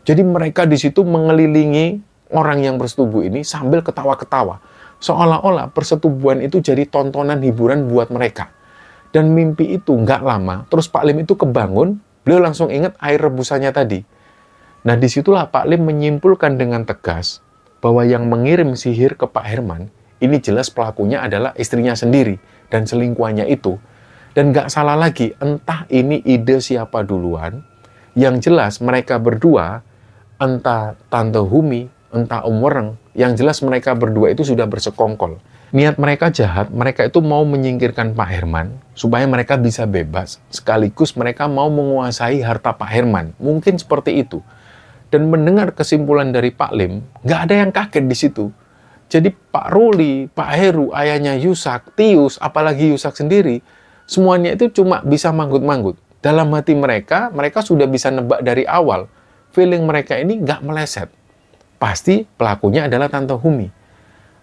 Jadi mereka di situ mengelilingi orang yang bersetubuh ini sambil ketawa-ketawa. Seolah-olah persetubuhan itu jadi tontonan hiburan buat mereka. Dan mimpi itu nggak lama, terus Pak Lim itu kebangun, beliau langsung ingat air rebusannya tadi. Nah disitulah Pak Lim menyimpulkan dengan tegas, bahwa yang mengirim sihir ke Pak Herman, ini jelas pelakunya adalah istrinya sendiri, dan selingkuhannya itu. Dan nggak salah lagi, entah ini ide siapa duluan, yang jelas mereka berdua, entah Tante Humi, entah Om Wereng, yang jelas mereka berdua itu sudah bersekongkol. Niat mereka jahat, mereka itu mau menyingkirkan Pak Herman, supaya mereka bisa bebas, sekaligus mereka mau menguasai harta Pak Herman. Mungkin seperti itu. Dan mendengar kesimpulan dari Pak Lim, nggak ada yang kaget di situ. Jadi Pak Ruli, Pak Heru, ayahnya Yusak, Tius, apalagi Yusak sendiri, semuanya itu cuma bisa manggut-manggut. Dalam hati mereka, mereka sudah bisa nebak dari awal. Feeling mereka ini nggak meleset. Pasti pelakunya adalah Tante Humi.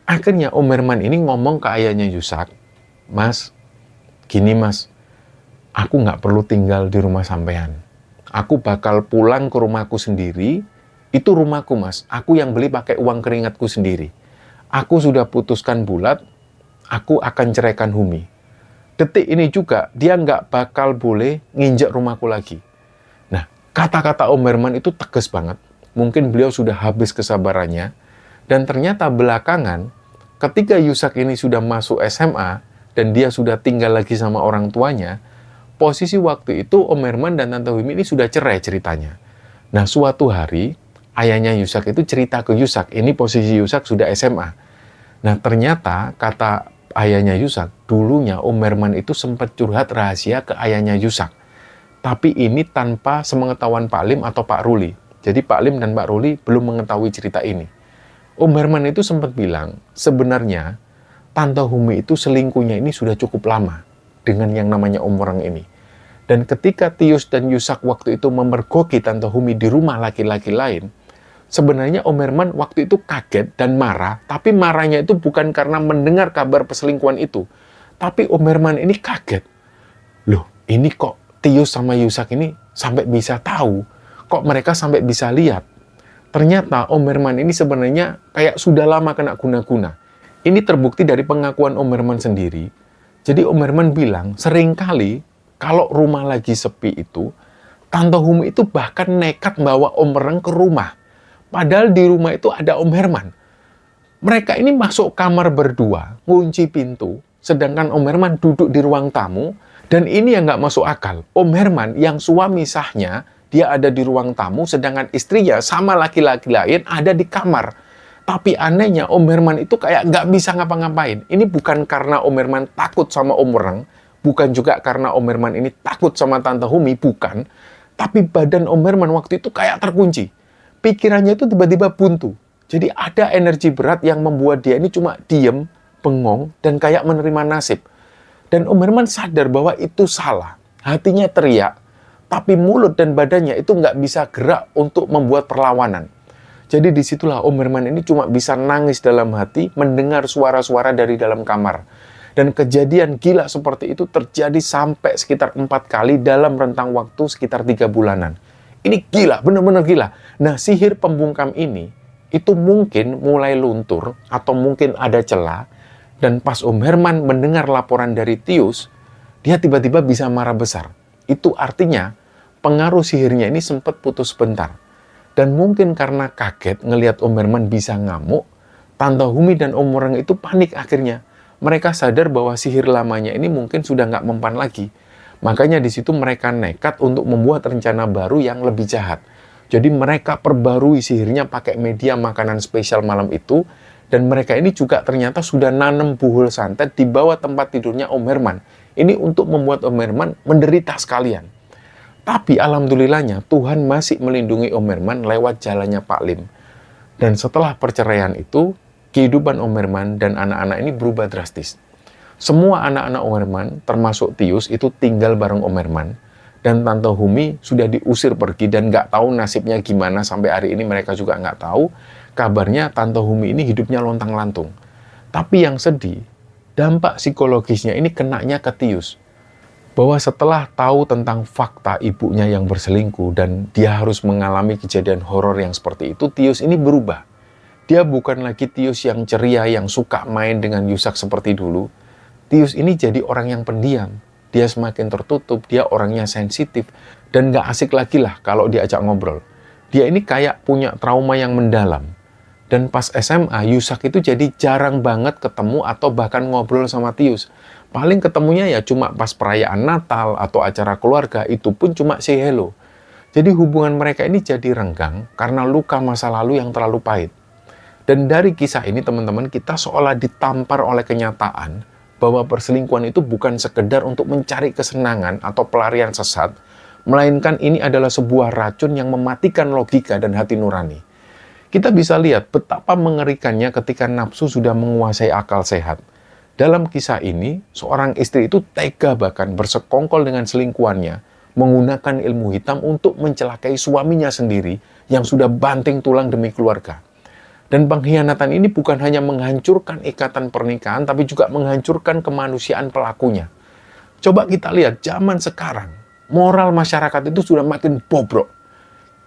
Akhirnya Om Herman ini ngomong ke ayahnya Yusak, Mas, gini Mas, aku nggak perlu tinggal di rumah sampean. Aku bakal pulang ke rumahku sendiri. Itu rumahku Mas, aku yang beli pakai uang keringatku sendiri. Aku sudah putuskan bulat, aku akan ceraikan Humi. Detik ini juga, dia nggak bakal boleh nginjak rumahku lagi. Nah, kata-kata Om Herman itu tegas banget. Mungkin beliau sudah habis kesabarannya. Dan ternyata belakangan, ketika Yusak ini sudah masuk SMA, dan dia sudah tinggal lagi sama orang tuanya, posisi waktu itu Om Herman dan Tante Humi ini sudah cerai ceritanya. Nah, suatu hari, ayahnya Yusak itu cerita ke Yusak, ini posisi Yusak sudah SMA. Nah, ternyata kata ayahnya Yusak, dulunya Om Herman itu sempat curhat rahasia ke ayahnya Yusak. Tapi ini tanpa sepengetahuan Pak Lim atau Pak Ruli. Jadi Pak Lim dan Pak Ruli belum mengetahui cerita ini. Om Herman itu sempat bilang, sebenarnya Tante Humi itu selingkuhnya ini sudah cukup lama dengan yang namanya Om Wereng ini. Dan ketika Tius dan Yusak waktu itu memergoki Tante Humi di rumah laki-laki lain, sebenarnya Om Herman waktu itu kaget dan marah, tapi marahnya itu bukan karena mendengar kabar perselingkuhan itu, Tapi Om Herman ini kaget. Loh, ini kok Tius sama Yusak ini sampai bisa tahu? Kok mereka sampai bisa lihat? Ternyata Om Herman ini sebenarnya kayak sudah lama kena guna-guna. Ini terbukti dari pengakuan Om Herman sendiri. Jadi Om Herman bilang, seringkali kalau rumah lagi sepi itu, Tante Humi itu bahkan nekat bawa Om Reng ke rumah. Padahal di rumah itu ada Om Herman. Mereka ini masuk kamar berdua, ngunci pintu, sedangkan Om Herman duduk di ruang tamu, dan ini yang nggak masuk akal. Om Herman yang suami sahnya, dia ada di ruang tamu, sedangkan istrinya sama laki-laki lain ada di kamar. Tapi anehnya Om Herman itu kayak nggak bisa ngapa-ngapain. Ini bukan karena Om Herman takut sama Om Reng, bukan juga karena Om Herman ini takut sama Tante Humi, bukan. Tapi badan Om Herman waktu itu kayak terkunci. Pikirannya itu tiba-tiba buntu. Jadi ada energi berat yang membuat dia ini cuma diem, bengong, dan kayak menerima nasib. Dan Om Herman sadar bahwa itu salah. Hatinya teriak, tapi mulut dan badannya itu nggak bisa gerak untuk membuat perlawanan. Jadi disitulah Om Herman ini cuma bisa nangis dalam hati, mendengar suara-suara dari dalam kamar. Dan kejadian gila seperti itu terjadi sampai sekitar 4 kali dalam rentang waktu sekitar 3 bulanan. Ini gila, benar-benar gila. Nah, sihir pembungkam ini, itu mungkin mulai luntur, atau mungkin ada celah, dan pas Om Herman mendengar laporan dari Tius, dia tiba-tiba bisa marah besar. Itu artinya, pengaruh sihirnya ini sempat putus sebentar. Dan mungkin karena kaget ngelihat Om Herman bisa ngamuk, Tante Humi dan Om Reng itu panik akhirnya. Mereka sadar bahwa sihir lamanya ini mungkin sudah nggak mempan lagi. Makanya di situ mereka nekat untuk membuat rencana baru yang lebih jahat. Jadi mereka perbarui sihirnya pakai media makanan spesial malam itu, dan mereka ini juga ternyata sudah nanam buhul santet di bawah tempat tidurnya Om Herman. Ini untuk membuat Om Herman menderita sekalian. Tapi alhamdulillahnya Tuhan masih melindungi Om Herman lewat jalannya Pak Lim. Dan setelah perceraian itu, kehidupan Om Herman dan anak-anak ini berubah drastis. Semua anak-anak Om Herman, termasuk Tius, itu tinggal bareng Om Herman. Dan Tante Humi sudah diusir pergi dan nggak tahu nasibnya gimana sampai hari ini mereka juga nggak tahu. Kabarnya Tante Humi ini hidupnya lontang-lantung. Tapi yang sedih, dampak psikologisnya ini kenanya ke Tius. Bahwa setelah tahu tentang fakta ibunya yang berselingkuh dan dia harus mengalami kejadian horor yang seperti itu, Tius ini berubah. Dia bukan lagi Tius yang ceria, yang suka main dengan Yusak seperti dulu. Tius ini jadi orang yang pendiam. Dia semakin tertutup, dia orangnya sensitif, dan gak asik lagi lah kalau diajak ngobrol. Dia ini kayak punya trauma yang mendalam. Dan pas SMA, Yusak itu jadi jarang banget ketemu atau bahkan ngobrol sama Tius. Paling ketemunya ya cuma pas perayaan Natal atau acara keluarga, itu pun cuma say hello. Jadi hubungan mereka ini jadi renggang karena luka masa lalu yang terlalu pahit. Dan dari kisah ini teman-teman, kita seolah ditampar oleh kenyataan bahwa perselingkuhan itu bukan sekedar untuk mencari kesenangan atau pelarian sesat, melainkan ini adalah sebuah racun yang mematikan logika dan hati nurani. Kita bisa lihat betapa mengerikannya ketika nafsu sudah menguasai akal sehat. Dalam kisah ini, seorang istri itu tega bahkan bersekongkol dengan selingkuhannya, menggunakan ilmu hitam untuk mencelakai suaminya sendiri yang sudah banting tulang demi keluarga. Dan pengkhianatan ini bukan hanya menghancurkan ikatan pernikahan, tapi juga menghancurkan kemanusiaan pelakunya. Coba kita lihat zaman sekarang, moral masyarakat itu sudah makin bobrok.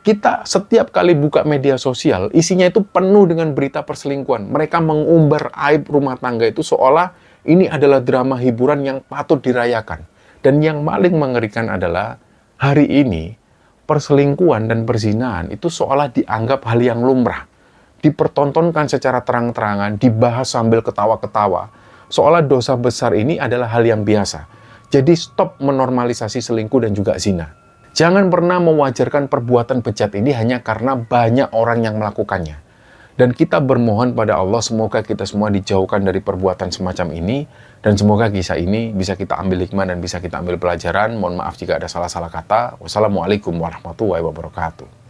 Kita setiap kali buka media sosial, isinya itu penuh dengan berita perselingkuhan. Mereka mengumbar aib rumah tangga itu seolah ini adalah drama hiburan yang patut dirayakan. Dan yang paling mengerikan adalah, hari ini, perselingkuhan dan perzinahan itu seolah dianggap hal yang lumrah. Dipertontonkan secara terang-terangan, dibahas sambil ketawa-ketawa. Seolah dosa besar ini adalah hal yang biasa. Jadi stop menormalisasi selingkuh dan juga zina. Jangan pernah mewajarkan perbuatan bejat ini hanya karena banyak orang yang melakukannya. Dan kita bermohon pada Allah semoga kita semua dijauhkan dari perbuatan semacam ini. Dan semoga kisah ini bisa kita ambil hikmah dan bisa kita ambil pelajaran. Mohon maaf jika ada salah-salah kata. Wassalamualaikum warahmatullahi wabarakatuh.